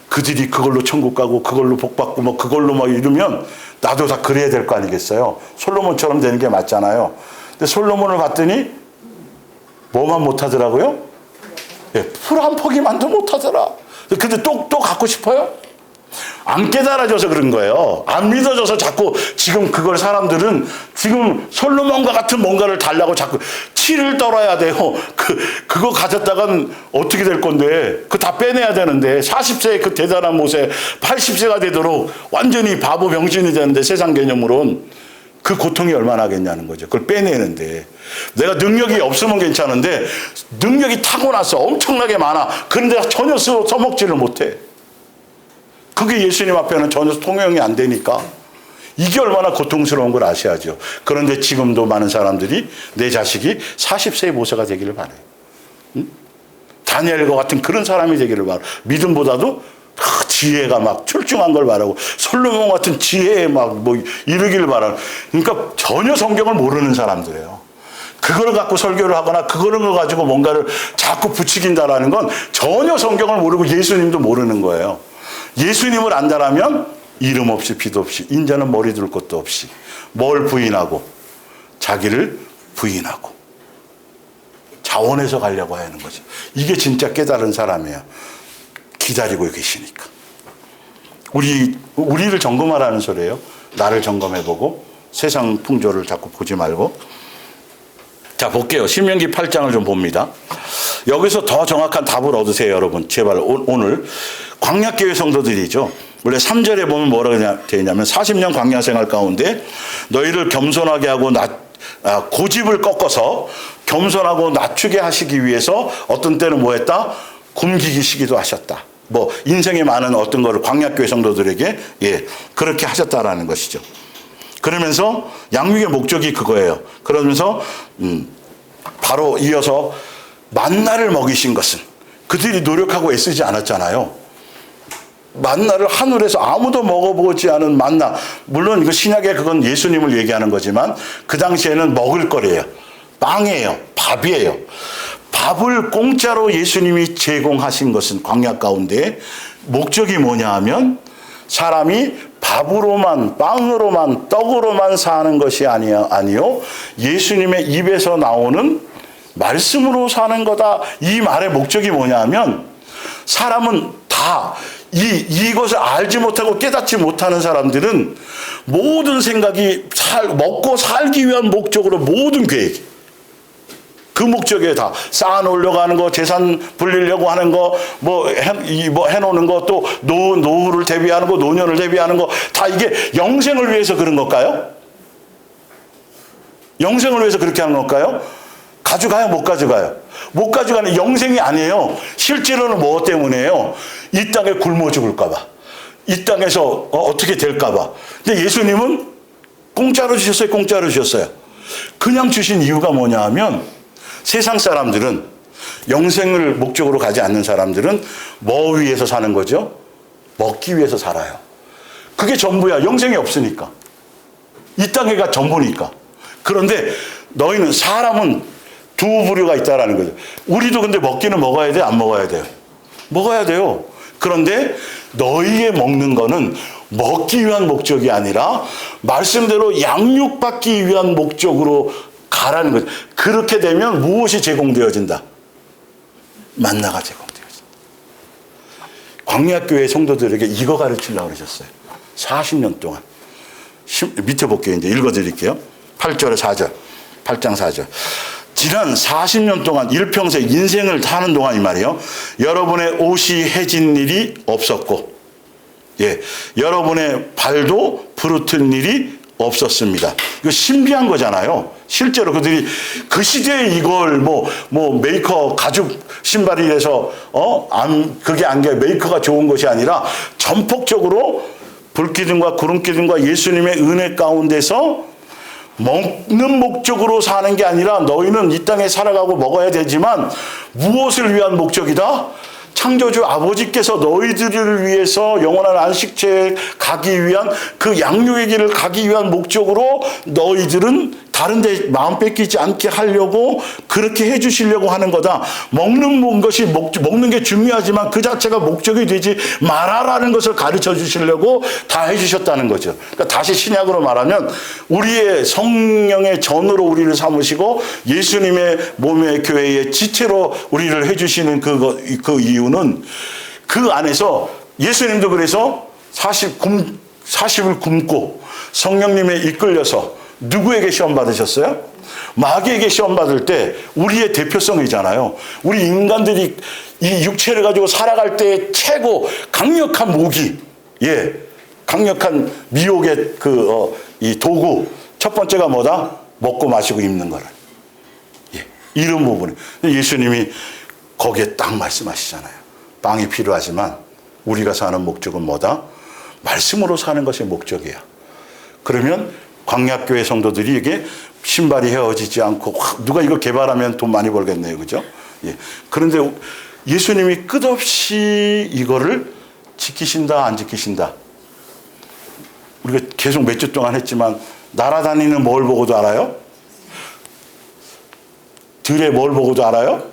그들이 그걸로 천국 가고 그걸로 복받고 그걸로 이러면 나도 다 그래야 될 거 아니겠어요. 솔로몬처럼 되는 게 맞잖아요. 근데 솔로몬을 봤더니 뭐만 못하더라고요? 풀 한 포기만도 못하더라. 근데 또 갖고 싶어요? 안 깨달아져서 그런 거예요. 안 믿어져서 자꾸 지금 그걸 사람들은 지금 솔로몬과 같은 뭔가를 달라고 자꾸 치를 떨어야 돼요. 그거 가졌다간 어떻게 될 건데 그거 다 빼내야 되는데 40세의 그 대단한 모세 80세가 되도록 완전히 바보 병신이 되는데 세상 개념으론 그 고통이 얼마나 하겠냐는 거죠. 그걸 빼내는데 내가 능력이 없으면 괜찮은데 능력이 타고나서 엄청나게 많아. 그런데 전혀 써먹지를 못해. 그게 예수님 앞에는 전혀 통용이 안 되니까 이게 얼마나 고통스러운 걸 아셔야죠. 그런데 지금도 많은 사람들이 내 자식이 40세의 모세가 되기를 바라요. 다니엘과 같은 그런 사람이 되기를 바라요. 믿음보다도 지혜가 막 출중한 걸 바라고 솔로몬 같은 지혜에 이르기를 바라는. 그러니까 전혀 성경을 모르는 사람들이에요. 그걸 갖고 설교를 하거나 그거를 가지고 뭔가를 자꾸 부추긴다라는 건 전혀 성경을 모르고 예수님도 모르는 거예요. 예수님을 안다라면 이름 없이 빛 없이 인자는 머리 둘 것도 없이 뭘 부인하고 자기를 부인하고 자원해서 가려고 하는 거죠. 이게 진짜 깨달은 사람이에요. 기다리고 계시니까. 우리를 점검하라는 소리예요. 나를 점검해보고 세상 풍조를 자꾸 보지 말고. 자, 볼게요. 신명기 8장을 좀 봅니다. 여기서 더 정확한 답을 얻으세요, 여러분. 제발 오늘 광야교회 성도들이죠. 원래 3절에 보면 뭐라고 되냐면 40년 광야 생활 가운데 너희를 겸손하게 하고 고집을 꺾어서 겸손하고 낮추게 하시기 위해서 어떤 때는 뭐 했다? 굶기시기도 하셨다. 인생에 많은 어떤 거를 광야교회 성도들에게 그렇게 하셨다라는 것이죠. 그러면서 양육의 목적이 그거예요. 그러면서 바로 이어서 만나를 먹이신 것은 그들이 노력하고 애쓰지 않았잖아요. 만나를 하늘에서 아무도 먹어보지 않은 만나. 물론 이거 신약에 그건 예수님을 얘기하는 거지만 그 당시에는 먹을 거래요. 빵이에요. 밥이에요. 밥을 공짜로 예수님이 제공하신 것은 광야 가운데 목적이 뭐냐 하면 사람이 밥으로만 빵으로만 떡으로만 사는 것이 아니요 예수님의 입에서 나오는 말씀으로 사는 거다. 이 말의 목적이 뭐냐 하면 사람은 다 이것을 알지 못하고 깨닫지 못하는 사람들은 모든 생각이 먹고 살기 위한 목적으로 모든 계획 그 목적에 다 쌓아놓으려고 하는 거, 재산 불리려고 하는 거, 뭐 해놓는 거, 또 노후를 대비하는 거, 노년을 대비하는 거, 다 이게 영생을 위해서 그런 걸까요? 영생을 위해서 그렇게 하는 걸까요? 가져가요, 못 가져가요? 못 가져가는 영생이 아니에요. 실제로는 뭐 때문에요? 이 땅에 굶어 죽을까봐. 이 땅에서 어떻게 될까봐. 근데 예수님은 공짜로 주셨어요, 공짜로 주셨어요. 그냥 주신 이유가 뭐냐 하면 세상 사람들은, 영생을 목적으로 가지 않는 사람들은 뭐 위해서 사는 거죠? 먹기 위해서 살아요. 그게 전부야. 영생이 없으니까. 이 땅에가 전부니까. 그런데 너희는, 사람은 두 부류가 있다라는 거죠. 우리도 근데 먹기는 먹어야 돼, 안 먹어야 돼요? 먹어야 돼요. 그런데 너희의 먹는 거는 먹기 위한 목적이 아니라 말씀대로 양육받기 위한 목적으로 가라는 거죠. 그렇게 되면 무엇이 제공되어진다? 만나가 제공되어진다. 광야교회 성도들에게 이거 가르치려고 그러셨어요. 40년 동안. 밑에 볼게요. 이제 읽어드릴게요. 8절에 4절. 8장 4절. 지난 40년 동안 일평생 인생을 사는 동안 이 말이에요. 여러분의 옷이 해진 일이 없었고, 예, 여러분의 발도 부르튼 일이 없었습니다. 이거 신비한 거잖아요. 실제로 그들이 그 시대에 이걸 메이커 가죽 신발이라서 그게 안개 메이커가 좋은 것이 아니라 전폭적으로 불기둥과 구름기둥과 예수님의 은혜 가운데서 먹는 목적으로 사는 게 아니라, 너희는 이 땅에 살아가고 먹어야 되지만 무엇을 위한 목적이다? 창조주 아버지께서 너희들을 위해서 영원한 안식처에 가기 위한, 그 양육의 길을 가기 위한 목적으로 너희들은 다른 데 마음 뺏기지 않게 하려고 그렇게 해주시려고 하는 거다. 먹는 게 중요하지만 그 자체가 목적이 되지 말아라는 것을 가르쳐 주시려고 다 해주셨다는 거죠. 그러니까 다시 신약으로 말하면 우리의 성령의 전으로 우리를 삼으시고 예수님의 몸의 교회의 지체로 우리를 해주시는 그 이유는, 그 안에서 예수님도 그래서 40을 굶고 성령님에 이끌려서 누구에게 시험 받으셨어요? 마귀에게 시험 받을 때 우리의 대표성이잖아요. 우리 인간들이 이 육체를 가지고 살아갈 때 최고 강력한 무기, 예, 강력한 미혹의 이 도구, 첫 번째가 뭐다? 먹고 마시고 입는 거라. 예, 이런 부분이. 예수님이 거기에 딱 말씀하시잖아요. 빵이 필요하지만 우리가 사는 목적은 뭐다? 말씀으로 사는 것이 목적이야. 그러면 광야교회 성도들이 이게 신발이 헤어지지 않고, 누가 이거 개발하면 돈 많이 벌겠네요. 그죠? 예. 그런데 예수님이 끝없이 이거를 지키신다, 안 지키신다. 우리가 계속 몇 주 동안 했지만, 날아다니는 뭘 보고도 알아요? 들에 뭘 보고도 알아요?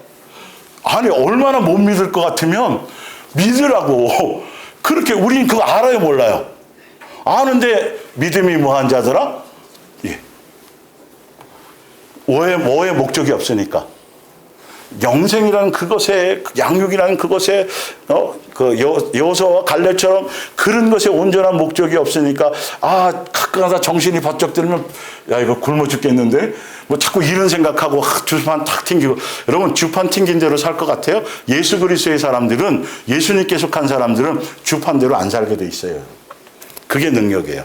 아니, 얼마나 못 믿을 것 같으면 믿으라고. 그렇게 우리는 그거 알아요, 몰라요? 아는데 믿음이 뭐한 자더라? 예. 뭐의 목적이 없으니까. 영생이라는 그것에, 양육이라는 그것에, 여호수아와 갈렙처럼 그런 것에 온전한 목적이 없으니까, 가끔가다 정신이 번쩍 들면, 야, 이거 굶어 죽겠는데? 자꾸 이런 생각하고, 주판 탁 튕기고. 여러분, 주판 튕긴 대로 살 것 같아요? 예수 그리스도의 사람들은, 예수님께 속한 사람들은 주판대로 안 살게 돼 있어요. 그게 능력이에요.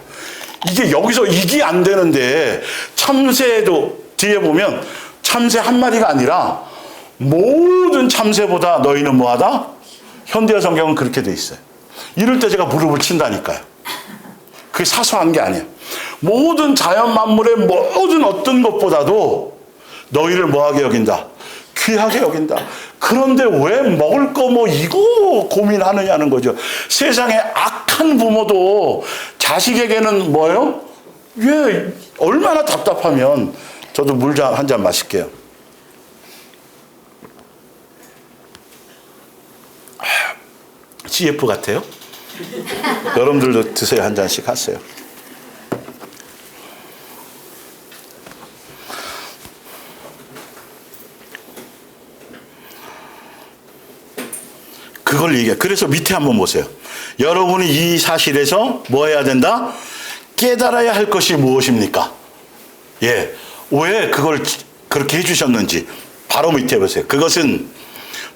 이게 여기서 이게 안 되는데, 참새도 뒤에 보면 참새 한 마리가 아니라 모든 참새보다 너희는 뭐하다? 현대어 성경은 그렇게 돼 있어요. 이럴 때 제가 무릎을 친다니까요. 그게 사소한 게 아니에요. 모든 자연 만물의 모든 어떤 것보다도 너희를 뭐하게 여긴다? 귀하게 여긴다. 그런데 왜 먹을 거 이거 고민하느냐는 거죠. 세상에 악한 부모도 자식에게는 뭐예요? 왜 얼마나 답답하면. 저도 물 한 잔 마실게요. CF 같아요? 여러분들도 드세요. 한 잔씩 하세요. 그걸 얘기해. 그래서 밑에 한번 보세요. 여러분이 이 사실에서 뭐 해야 된다? 깨달아야 할 것이 무엇입니까? 예. 왜 그걸 그렇게 해주셨는지 바로 밑에 보세요. 그것은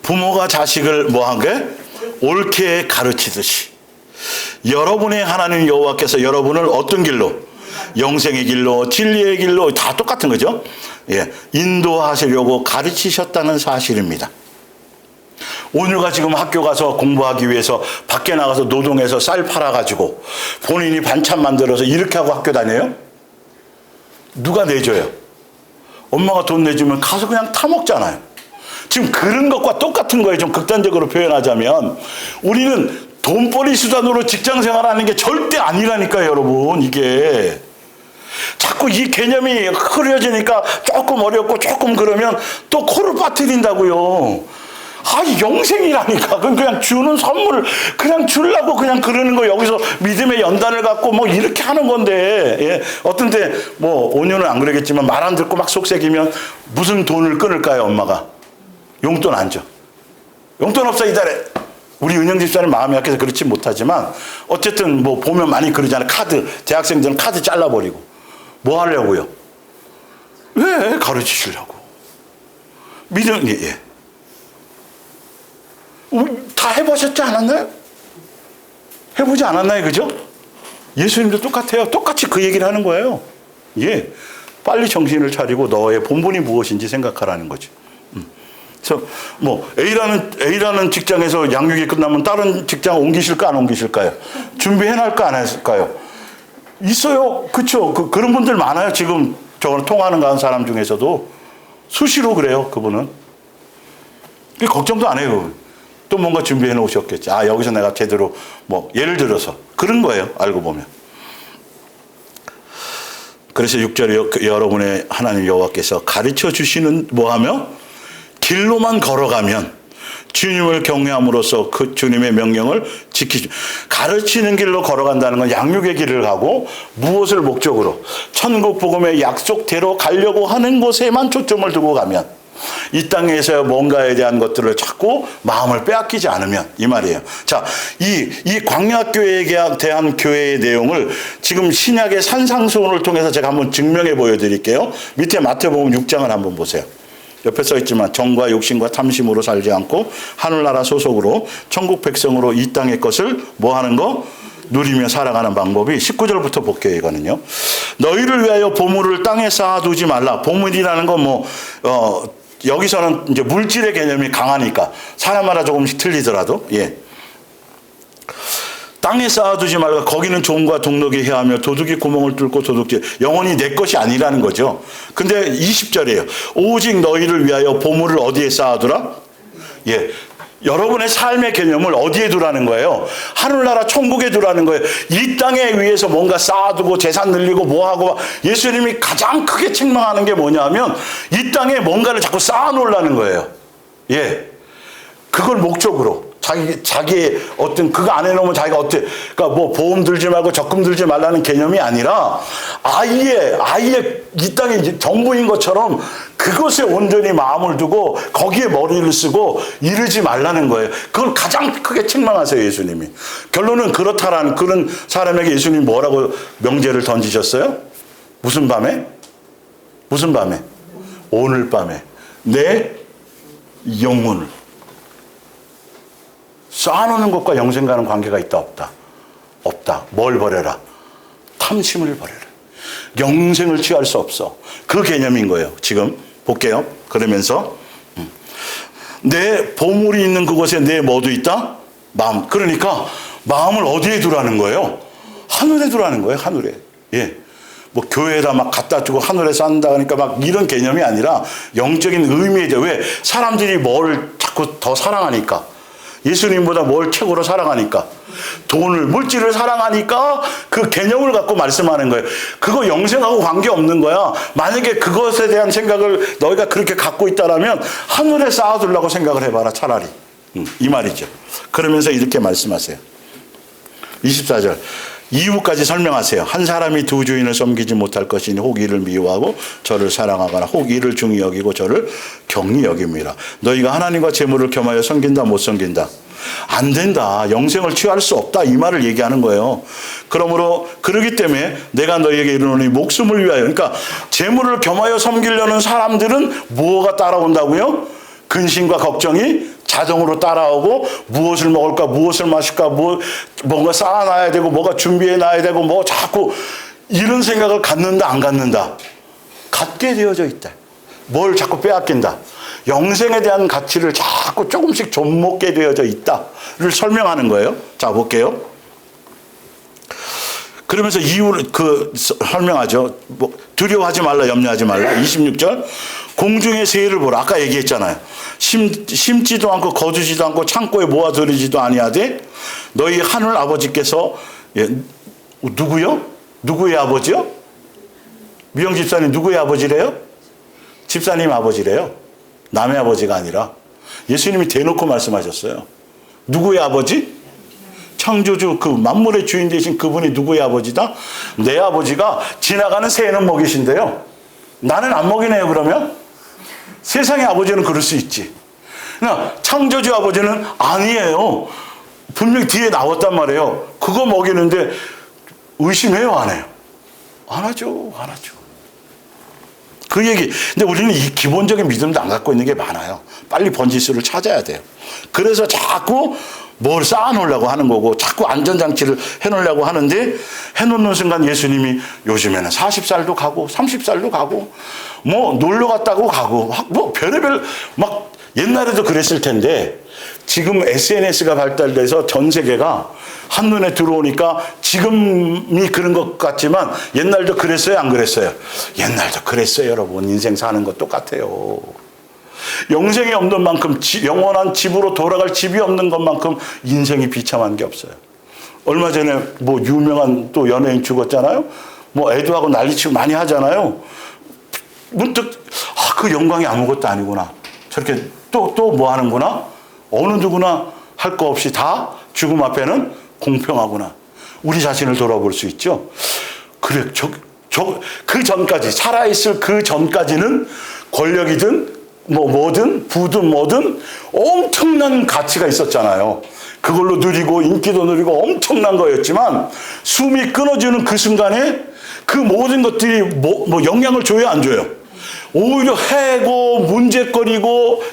부모가 자식을 뭐한 게? 옳게 가르치듯이 여러분의 하나님 여호와께서 여러분을 어떤 길로? 영생의 길로, 진리의 길로, 다 똑같은 거죠. 예, 인도하시려고 가르치셨다는 사실입니다. 오늘가 지금 학교 가서 공부하기 위해서 밖에 나가서 노동해서 쌀 팔아가지고 본인이 반찬 만들어서 이렇게 하고 학교 다녀요? 누가 내줘요? 엄마가 돈 내주면 가서 그냥 타먹잖아요. 지금 그런 것과 똑같은 거예요. 좀 극단적으로 표현하자면 우리는 돈벌이 수단으로 직장 생활하는 게 절대 아니라니까요, 여러분. 이게 자꾸 이 개념이 흐려지니까 조금 어렵고 조금 그러면 또 코를 빠뜨린다고요. 영생이라니까. 그냥 주는 선물을 그냥 주려고 그냥 그러는 거 여기서 믿음의 연단을 갖고 뭐 이렇게 하는 건데, 예. 어떤 때 뭐 5년은 안 그러겠지만 말 안 듣고 막 속삭이면 무슨 돈을 끊을까요, 엄마가? 용돈 안 줘. 용돈 없어, 이달에. 우리 은영 집사는 마음이 약해서 그렇지 못하지만 어쨌든 뭐 보면 많이 그러잖아요. 카드, 대학생들은 카드 잘라버리고. 뭐 하려고요? 왜? 가르치시려고. 믿음, 예. 다 해보셨지 않았나요? 해보지 않았나요? 그죠? 예수님도 똑같아요. 똑같이 그 얘기를 하는 거예요. 예. 빨리 정신을 차리고 너의 본분이 무엇인지 생각하라는 거죠. 그래서 뭐 A라는 직장에서 양육이 끝나면 다른 직장 옮기실까 안 옮기실까요? 준비해놨을까 안 했을까요? 있어요. 그렇죠. 그런 분들 많아요. 지금 저는 통화하는 사람 중에서도 수시로 그래요. 그분은. 걱정도 안 해요. 또 뭔가 준비해 놓으셨겠지. 여기서 내가 제대로 뭐 예를 들어서 그런 거예요. 알고 보면. 그래서 6절에 여러분의 하나님 여호와께서 가르쳐 주시는 뭐하며? 길로만 걸어가면 주님을 경외함으로써 그 주님의 명령을 지키죠. 가르치는 길로 걸어간다는 건 양육의 길을 가고 무엇을 목적으로? 천국 복음의 약속대로 가려고 하는 곳에만 초점을 두고 가면 이 땅에서 뭔가에 대한 것들을 자꾸 마음을 빼앗기지 않으면 이 말이에요. 자, 이 광야교회에 대한 교회의 내용을 지금 신약의 산상수훈을 통해서 제가 한번 증명해 보여드릴게요. 밑에 마태복음 6장을 한번 보세요. 옆에 써 있지만 정과 욕심과 탐심으로 살지 않고 하늘나라 소속으로 천국 백성으로 이 땅의 것을 뭐 하는 거? 누리며 살아가는 방법이 19절부터 볼게요. 이거는요. 너희를 위하여 보물을 땅에 쌓아두지 말라. 보물이라는 건 여기서는 이제 물질의 개념이 강하니까 사람마다 조금씩 틀리더라도, 예. 땅에 쌓아두지 말고 거기는 종과 동록이 해하며 도둑이 구멍을 뚫고 도둑질. 영혼이 내 것이 아니라는 거죠. 근데 20절이에요. 오직 너희를 위하여 보물을 어디에 쌓아두라? 예. 여러분의 삶의 개념을 어디에 두라는 거예요? 하늘나라 천국에 두라는 거예요. 이 땅에 위해서 뭔가 쌓아두고 재산 늘리고 뭐하고 예수님이 가장 크게 책망하는 게 뭐냐면 이 땅에 뭔가를 자꾸 쌓아놓으라는 거예요. 예. 그걸 목적으로. 자기의 어떤 그거 안 해놓으면 자기가 그러니까 뭐 보험 들지 말고 적금 들지 말라는 개념이 아니라 아예 이 땅이 전부인 것처럼 그것에 온전히 마음을 두고 거기에 머리를 쓰고 이르지 말라는 거예요. 그걸 가장 크게 책망하세요, 예수님이. 결론은 그렇다라는 그런 사람에게 예수님이 뭐라고 명제를 던지셨어요? 무슨 밤에? 무슨 밤에? 오늘 밤에 내 영혼을 쌓아놓는 것과 영생과는 관계가 있다 없다? 없다. 뭘 버려라? 탐심을 버려라. 영생을 취할 수 없어. 그 개념인 거예요. 지금 볼게요. 그러면서 내 보물이 있는 그곳에 내 뭐도 있다? 마음. 그러니까 마음을 어디에 두라는 거예요? 하늘에 두라는 거예요. 하늘에. 예. 뭐 교회에다 막 갖다 주고 하늘에 쌓는다 하니까 막 이런 개념이 아니라 영적인 의미죠. 왜? 사람들이 뭘 자꾸 더 사랑하니까. 예수님보다 뭘 최고로 사랑하니까. 돈을, 물질을 사랑하니까 그 개념을 갖고 말씀하는 거예요. 그거 영생하고 관계없는 거야. 만약에 그것에 대한 생각을 너희가 그렇게 갖고 있다라면 하늘에 쌓아두려고 생각을 해봐라, 차라리. 이 말이죠. 그러면서 이렇게 말씀하세요. 24절. 이유까지 설명하세요. 한 사람이 두 주인을 섬기지 못할 것이니 혹 이를 미워하고 저를 사랑하거나 혹 이를 중히 여기고 저를 경히 여깁니다. 너희가 하나님과 재물을 겸하여 섬긴다 못 섬긴다? 안 된다. 영생을 취할 수 없다. 이 말을 얘기하는 거예요. 그러므로 그러기 때문에 내가 너희에게 이르노니 목숨을 위하여, 그러니까 재물을 겸하여 섬기려는 사람들은 뭐가 따라온다고요? 근심과 걱정이 자동으로 따라오고 무엇을 먹을까 무엇을 마실까 뭔가 쌓아놔야 되고 뭐가 준비해놔야 되고 뭐 자꾸 이런 생각을 갖는다 안 갖는다? 갖게 되어져 있다. 뭘 자꾸 빼앗긴다. 영생에 대한 가치를 자꾸 조금씩 좀먹게 되어져 있다를 설명하는 거예요. 자 볼게요. 그러면서 이유를 설명하죠. 뭐 두려워하지 말라 염려하지 말라. 26절 공중의 새를 보라. 아까 얘기했잖아요. 심지도 않고 거두지도 않고 창고에 모아두리지도 아니하되 너희 하늘 아버지께서 누구요? 누구의 아버지요? 미영 집사님 누구의 아버지래요? 집사님 아버지래요. 남의 아버지가 아니라 예수님이 대놓고 말씀하셨어요. 누구의 아버지? 창조주 그 만물의 주인 되신 그분이 누구의 아버지다? 내 아버지가 지나가는 새는 먹이신데요. 나는 안 먹이네요. 그러면 세상의 아버지는 그럴 수 있지. 그러나 창조주 아버지는 아니에요. 분명히 뒤에 나왔단 말이에요. 그거 먹이는데 의심해요, 안 해요? 안 하죠, 안 하죠. 그 얘기. 근데 우리는 이 기본적인 믿음도 안 갖고 있는 게 많아요. 빨리 번지수를 찾아야 돼요. 그래서 자꾸 뭘 쌓아놓으려고 하는 거고 자꾸 안전장치를 해놓으려고 하는데 해놓는 순간 예수님이 요즘에는 40살도 가고 30살도 가고 뭐 놀러 갔다고 가고 뭐 별의별 막 옛날에도 그랬을 텐데 지금 SNS가 발달돼서 전 세계가 한눈에 들어오니까 지금이 그런 것 같지만 옛날도 그랬어요, 안 그랬어요? 옛날도 그랬어요, 여러분. 인생 사는 것 똑같아요. 영생이 없는 만큼 영원한 집으로 돌아갈 집이 없는 것만큼 인생이 비참한 게 없어요. 얼마 전에 뭐 유명한 또 연예인 죽었잖아요. 뭐 애도하고 난리치고 많이 하잖아요. 문득 그 영광이 아무것도 아니구나. 저렇게 또 뭐 하는구나. 어느 누구나 할 거 없이 다 죽음 앞에는 공평하구나. 우리 자신을 돌아볼 수 있죠. 그래, 그 전까지 살아있을 그 전까지는 권력이든 뭐든 부든 뭐든 엄청난 가치가 있었잖아요. 그걸로 누리고 인기도 누리고 엄청난 거였지만 숨이 끊어지는 그 순간에 그 모든 것들이 뭐 영향을 줘요, 안 줘요? 오히려 해고 문제거리고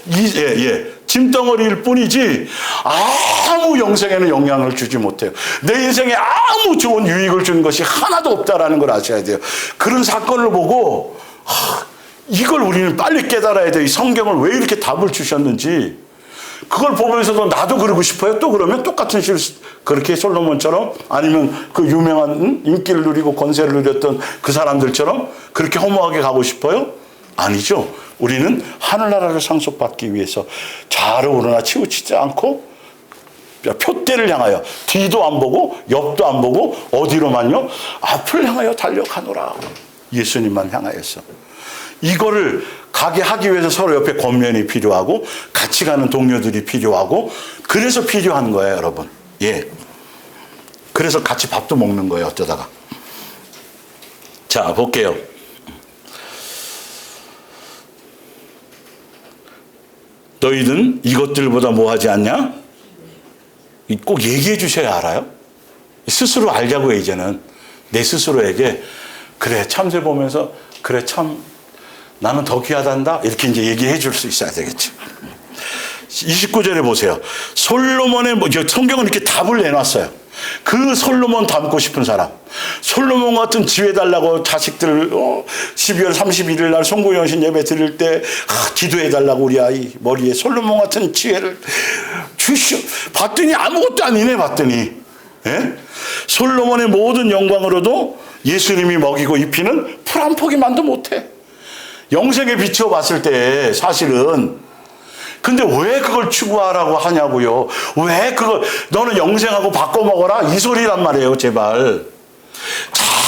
짐덩어리일 뿐이지 아무 영생에는 영향을 주지 못해요. 내 인생에 아무 좋은 유익을 준 것이 하나도 없다라는 걸 아셔야 돼요. 그런 사건을 보고 이걸 우리는 빨리 깨달아야 돼요. 이 성경을 왜 이렇게 답을 주셨는지. 그걸 보면서도 나도 그러고 싶어요. 또 그러면 똑같은 실수, 그렇게 솔로몬처럼 아니면 그 유명한 인기를 누리고 권세를 누렸던 그 사람들처럼 그렇게 허무하게 가고 싶어요? 아니죠. 우리는 하늘나라를 상속받기 위해서 좌로 오르나 치우치지 않고 표대를 향하여 뒤도 안 보고 옆도 안 보고 어디로만요? 앞을 향하여 달려가노라. 예수님만 향하여서. 이거를 가게 하기 위해서 서로 옆에 권면이 필요하고 같이 가는 동료들이 필요하고 그래서 필요한 거예요, 여러분. 예. 그래서 같이 밥도 먹는 거예요, 어쩌다가. 자, 볼게요. 너희는 이것들보다 뭐 하지 않냐? 꼭 얘기해 주셔야 알아요. 스스로 알자고 이제는. 내 스스로에게 그래, 참새 보면서 그래, 참 나는 더 귀하단다. 이렇게 이제 얘기해 줄 수 있어야 되겠죠. 29절에 보세요. 솔로몬의 성경은 이렇게 답을 내놨어요. 그 솔로몬 닮고 싶은 사람. 솔로몬 같은 지혜 달라고 자식들 12월 31일 날 송구연신 예배 드릴 때 기도해 달라고 우리 아이 머리에 솔로몬 같은 지혜를 주시오. 봤더니 아무것도 아니네. 봤더니 솔로몬의 모든 영광으로도 예수님이 먹이고 입히는 풀 한 포기만도 못해. 영생에 비추어 봤을 때 사실은. 근데 왜 그걸 추구하라고 하냐고요. 왜 그걸 너는 영생하고 바꿔 먹어라 이 소리란 말이에요. 제발.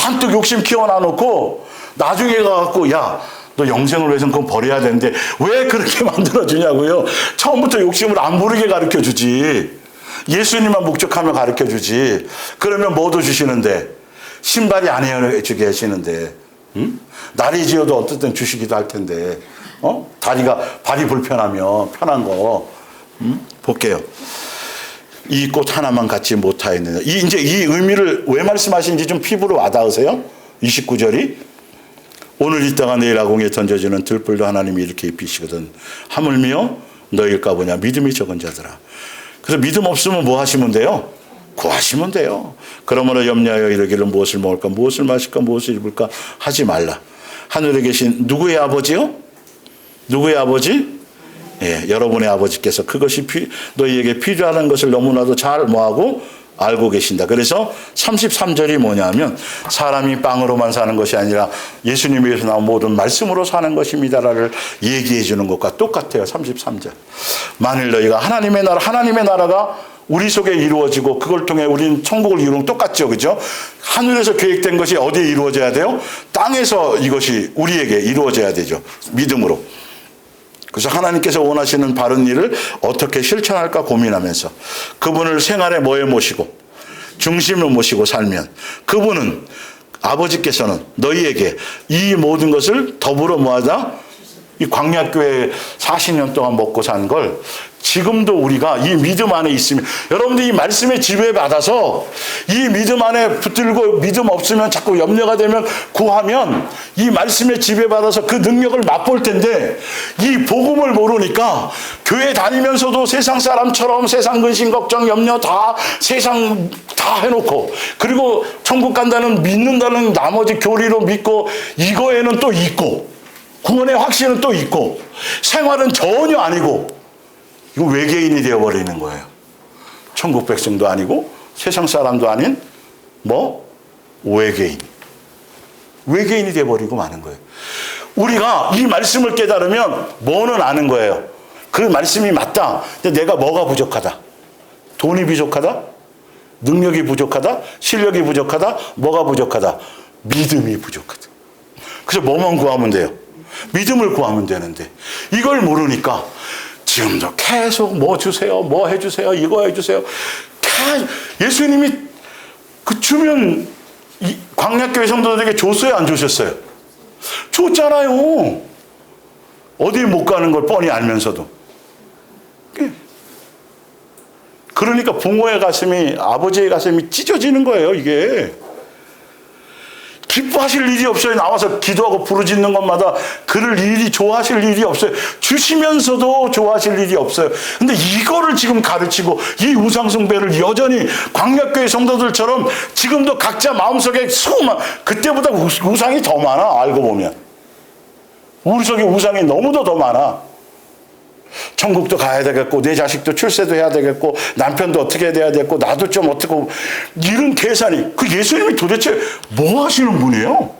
잔뜩 욕심 키워놔놓고 나중에 가갖고 야 너 영생을 위해서는 그건 버려야 되는데 왜 그렇게 만들어주냐고요. 처음부터 욕심을 안 부르게 가르쳐주지. 예수님만 목적하면 가르쳐주지. 그러면 뭐도 주시는데? 신발이 안 해주게 하시는데. 응? 날이 지어도 어쨌든 주시기도 할 텐데. 발이 불편하면 편한 거. 볼게요. 이 꽃 하나만 갖지 못하였느냐. 이제 이 의미를 왜 말씀하시는지 좀 피부로 와닿으세요? 29절이. 오늘 있다가 내일 아궁이에 던져지는 들불도 하나님이 이렇게 입히시거든. 하물며 너희일까 보냐. 믿음이 적은 자들아. 그래서 믿음 없으면 뭐 하시면 돼요? 구하시면 돼요. 그러므로 염려하여 이르기를 무엇을 먹을까, 무엇을 마실까, 무엇을 입을까 하지 말라. 하늘에 계신 누구의 아버지요? 누구의 아버지? 예, 여러분의 아버지께서 그것이 너희에게 필요한 것을 너무나도 잘 뭐하고 알고 계신다. 그래서 33절이 뭐냐면 사람이 빵으로만 사는 것이 아니라 예수님에게서 나온 모든 말씀으로 사는 것입니다를 얘기해 주는 것과 똑같아요. 33절. 만일 너희가 하나님의 나라가 우리 속에 이루어지고 그걸 통해 우리는 천국을 이루는 똑같죠. 그죠? 하늘에서 계획된 것이 어디에 이루어져야 돼요? 땅에서 이것이 우리에게 이루어져야 되죠. 믿음으로. 그래서 하나님께서 원하시는 바른 일을 어떻게 실천할까 고민하면서 그분을 생활에 뭐에 모시고 중심을 모시고 살면 그분은 아버지께서는 너희에게 이 모든 것을 더불어 뭐하다? 이 광야교회 40년 동안 먹고 산 걸 지금도 우리가 이 믿음 안에 있으면 여러분들 이 말씀에 지배받아서 이 믿음 안에 붙들고 믿음 없으면 자꾸 염려가 되면 구하면 이 말씀에 지배받아서 그 능력을 맛볼 텐데 이 복음을 모르니까 교회 다니면서도 세상 사람처럼 세상 근심 걱정 염려 다 세상 다 해놓고 그리고 천국 간다는 믿는다는 나머지 교리로 믿고 이거에는 또 있고 구원의 확신은 또 있고 생활은 전혀 아니고 이거 외계인이 되어버리는 거예요. 천국 백성도 아니고 세상 사람도 아닌 외계인이 되어버리고 마는 거예요. 우리가 이 말씀을 깨달으면 뭐는 아는 거예요. 그 말씀이 맞다. 근데 내가 뭐가 부족하다? 돈이 부족하다? 능력이 부족하다? 실력이 부족하다? 뭐가 부족하다? 믿음이 부족하다. 그래서 뭐만 구하면 돼요? 믿음을 구하면 되는데 이걸 모르니까 지금도 계속 뭐 주세요, 뭐 해주세요, 이거 해주세요. 예수님이 그 주면 광야교회 성도들에게 줬어요, 안 주셨어요? 줬잖아요. 어디 못 가는 걸 뻔히 알면서도. 그러니까 부모의 가슴이 아버지의 가슴이 찢어지는 거예요, 이게. 기뻐하실 일이 없어요. 나와서 기도하고 부르짖는 것마다 그를 일이 좋아하실 일이 없어요. 주시면서도 좋아하실 일이 없어요. 근데 이거를 지금 가르치고 이 우상숭배를 여전히 광야교회 성도들처럼 지금도 각자 마음속에 수많은 그때보다 우상이 더 많아. 알고 보면 우리 속에 우상이 너무도 더 많아. 천국도 가야 되겠고 내 자식도 출세도 해야 되겠고 남편도 어떻게 돼야 되겠고 나도 좀 어떻게 이런 계산이 그 예수님이 도대체 뭐 하시는 분이에요?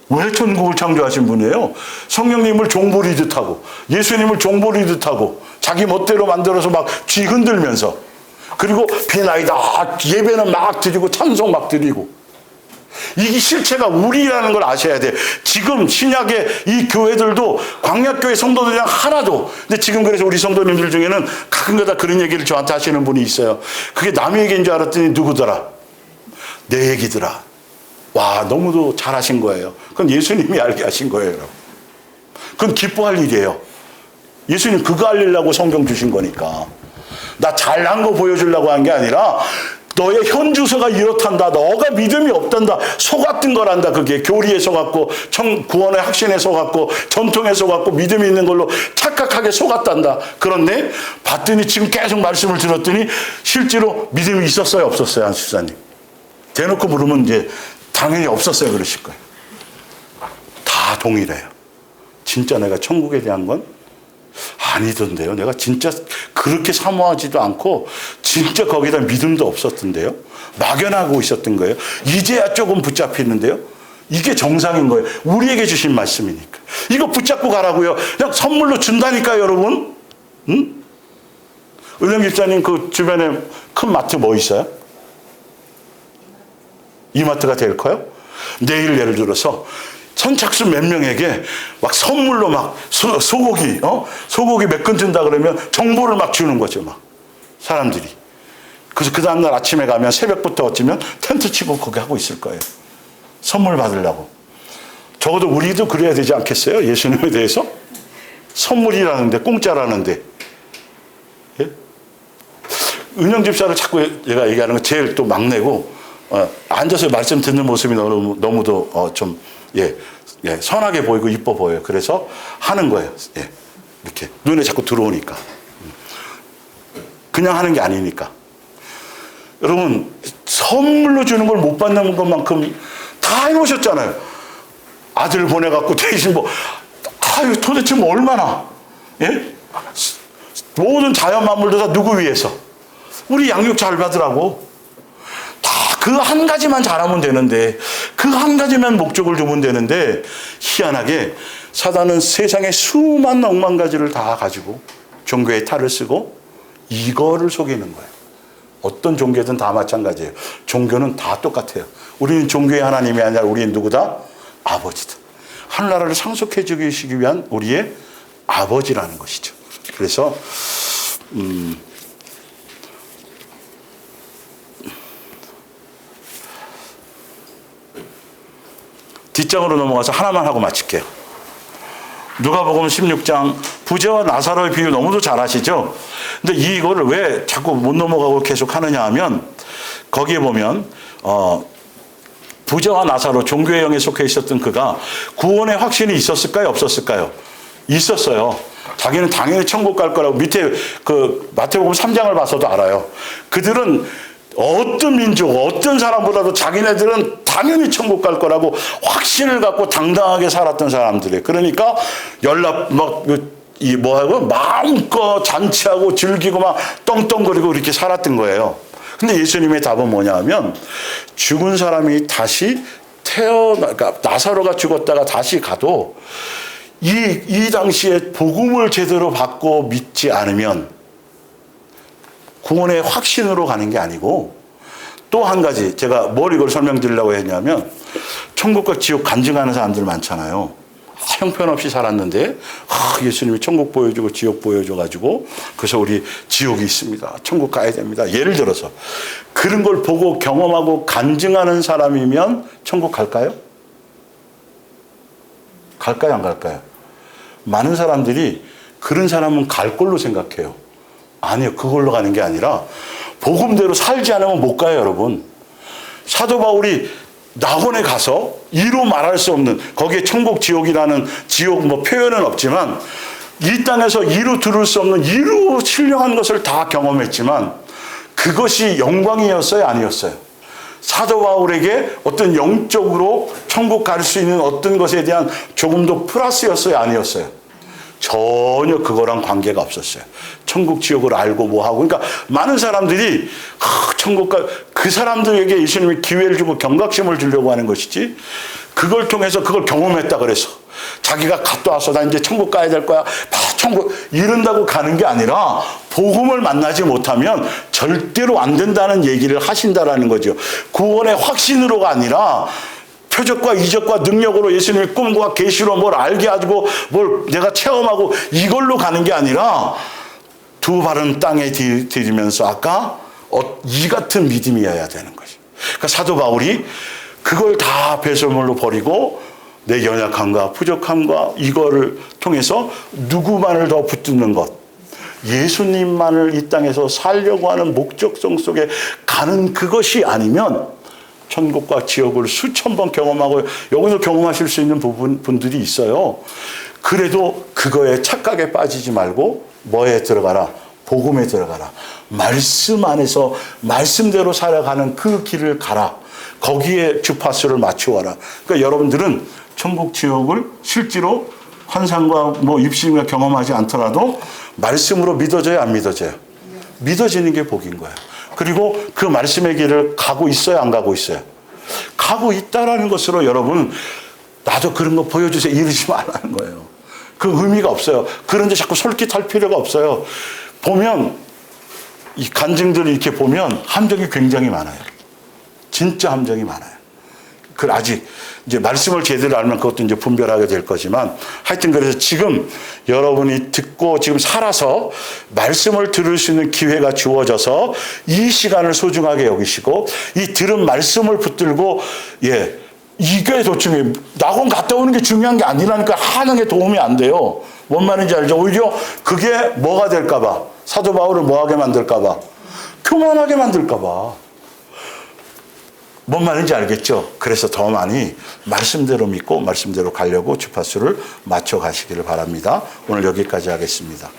왜 천국을 창조하신 분이에요? 성령님을 종부리듯 하고 예수님을 종부리듯 하고 자기 멋대로 만들어서 막 쥐 흔들면서 그리고 비나이다 예배는 막 드리고 찬송 막 드리고 이게 실체가 우리라는 걸 아셔야 돼. 지금 신약의 이 교회들도 광야교회 성도들이랑 하나도. 근데 지금 그래서 우리 성도님들 중에는 가끔가다 그런 얘기를 저한테 하시는 분이 있어요. 그게 남의 얘기인 줄 알았더니 누구더라? 내 얘기더라. 와, 너무도 잘하신 거예요. 그건 예수님이 알게 하신 거예요, 여러분. 그건 기뻐할 일이에요. 예수님 그거 알리려고 성경 주신 거니까. 나 잘난 거 보여주려고 한 게 아니라 너의 현주소가 이렇단다. 너가 믿음이 없단다. 속았던 거란다. 그게 교리에 속았고 구원의 확신에 속았고 전통에 속았고 믿음이 있는 걸로 착각하게 속았단다. 그런데 봤더니 지금 계속 말씀을 들었더니 실제로 믿음이 있었어요? 없었어요? 한 집사님. 대놓고 물으면 이제 당연히 없었어요. 그러실 거예요. 다 동일해요. 진짜 내가 천국에 대한 건 아니던데요. 내가 진짜 그렇게 사모하지도 않고 진짜 거기다 믿음도 없었던데요. 막연하고 있었던 거예요. 이제야 조금 붙잡히는데요. 이게 정상인 거예요. 우리에게 주신 말씀이니까. 이거 붙잡고 가라고요. 그냥 선물로 준다니까요, 여러분. 응? 은영 집사님 그 주변에 큰 마트 뭐 있어요? 이마트가 제일 커요? 내일 예를 들어서 선착순 몇 명에게 막 선물로 막 소고기 몇 근 준다 그러면 정보를 막 주는 거죠. 막 사람들이. 그래서 그 다음날 아침에 가면 새벽부터 어쩌면 텐트 치고 거기 하고 있을 거예요. 선물 받으려고. 적어도 우리도 그래야 되지 않겠어요? 예수님에 대해서? 선물이라는데, 공짜라는데. 예? 은영 집사를 자꾸 제가 얘기하는 건 제일 또 막내고, 앉아서 말씀 듣는 모습이 너무도 좀, 선하게 보이고 이뻐 보여요. 그래서 하는 거예요. 예. 이렇게. 눈에 자꾸 들어오니까. 그냥 하는 게 아니니까. 여러분, 선물로 주는 걸 못 받는 것만큼 다 해놓으셨잖아요. 아들 보내갖고 대신 도대체 얼마나, 예? 모든 자연 만물도 다 누구 위해서? 우리 양육 잘 받으라고. 다 그 한 가지만 잘하면 되는데, 그 한 가지만 목적을 두면 되는데, 희한하게 사단은 세상의 수만 억만 가지를 다 가지고 종교의 탈을 쓰고 이거를 속이는 거예요. 어떤 종교든 다 마찬가지예요. 종교는 다 똑같아요. 우리는 종교의 하나님이 아니라 우리는 누구다? 아버지다. 하늘나라를 상속해 주시기 위한 우리의 아버지라는 것이죠. 그래서 뒷장으로 넘어가서 하나만 하고 마칠게요. 누가복음 16장 부자와 나사로의 비유 너무도 잘 아시죠? 근데 이거를 왜 자꾸 못 넘어가고 계속 하느냐 하면 거기에 보면 부자와 나사로 종교의 영에 속해 있었던 그가 구원의 확신이 있었을까요? 없었을까요? 있었어요. 자기는 당연히 천국 갈 거라고 밑에 그 마태복음 3장을 봐서도 알아요. 그들은 어떤 민족, 어떤 사람보다도 자기네들은 당연히 천국 갈 거라고 확신을 갖고 당당하게 살았던 사람들이에요. 그러니까 마음껏 잔치하고 즐기고 막 떵떵거리고 이렇게 살았던 거예요. 근데 예수님의 답은 뭐냐 하면 죽은 사람이 다시 그러니까 나사로가 죽었다가 다시 가도 이 당시에 복음을 제대로 받고 믿지 않으면 구원의 확신으로 가는 게 아니고 또 한 가지 제가 뭘 이걸 설명드리려고 했냐면 천국과 지옥 간증하는 사람들 많잖아요. 형편없이 살았는데 예수님이 천국 보여주고 지옥 보여줘가지고 그래서 우리 지옥이 있습니다. 천국 가야 됩니다. 예를 들어서 그런 걸 보고 경험하고 간증하는 사람이면 천국 갈까요? 갈까요? 안 갈까요? 많은 사람들이 그런 사람은 갈 걸로 생각해요. 아니요. 그걸로 가는 게 아니라 복음대로 살지 않으면 못 가요, 여러분. 사도 바울이 낙원에 가서 이루 말할 수 없는 거기에 천국 지옥이라는 지옥 표현은 없지만 이 땅에서 이루 들을 수 없는 이루 신령한 것을 다 경험했지만 그것이 영광이었어요, 아니었어요? 사도 바울에게 어떤 영적으로 천국 갈 수 있는 어떤 것에 대한 조금 더 플러스였어요, 아니었어요? 전혀 그거랑 관계가 없었어요. 천국 지옥을 알고 뭐하고. 그러니까 많은 사람들이 그 사람들에게 예수님이 기회를 주고 경각심을 주려고 하는 것이지 그걸 통해서 그걸 경험했다 그래서 자기가 갔다 와서 나 이제 천국 가야 될 거야. 천국 이런다고 가는 게 아니라 복음을 만나지 못하면 절대로 안 된다는 얘기를 하신다라는 거죠. 구원의 확신으로가 아니라 표적과 이적과 능력으로 예수님의 꿈과 계시로 뭘 알게 하고 뭘 내가 체험하고 이걸로 가는 게 아니라 두 발은 땅에 디디면서 아까 이 같은 믿음이어야 되는 것이. 그러니까 사도 바울이 그걸 다 배설물로 버리고 내 연약함과 부족함과 이거를 통해서 누구만을 더 붙드는 것, 예수님만을 이 땅에서 살려고 하는 목적성 속에 가는 그것이 아니면 천국과 지옥을 수천 번 경험하고 여기서 경험하실 수 있는 분들이 있어요. 그래도 그거에 착각에 빠지지 말고 뭐에 들어가라? 복음에 들어가라. 말씀 안에서 말씀대로 살아가는 그 길을 가라. 거기에 주파수를 맞추어라. 그러니까 여러분들은 천국 지옥을 실제로 환상과 입신과 경험하지 않더라도 말씀으로 믿어져요, 안 믿어져요? 믿어지는 게 복인 거예요. 그리고 그 말씀의 길을 가고 있어요, 안 가고 있어요? 가고 있다라는 것으로 여러분 나도 그런 거 보여주세요 이러지 말라는 거예요. 그 의미가 없어요. 그런데 자꾸 솔깃할 필요가 없어요. 보면 이 간증들을 이렇게 보면 함정이 굉장히 많아요. 진짜 함정이 많아요. 그 아직 이제 말씀을 제대로 알면 그것도 이제 분별하게 될 거지만 하여튼 그래서 지금 여러분이 듣고 지금 살아서 말씀을 들을 수 있는 기회가 주어져서 이 시간을 소중하게 여기시고 이 들은 말씀을 붙들고 이게 더 중요해요. 낙원 갔다 오는 게 중요한 게 아니라니까 하는 게 도움이 안 돼요. 뭔 말인지 알죠? 오히려 그게 뭐가 될까 봐. 사도 바울을 뭐하게 만들까 봐. 교만하게 만들까 봐. 뭔 말인지 알겠죠? 그래서 더 많이 말씀대로 믿고 말씀대로 가려고 주파수를 맞춰 가시기를 바랍니다. 오늘 여기까지 하겠습니다.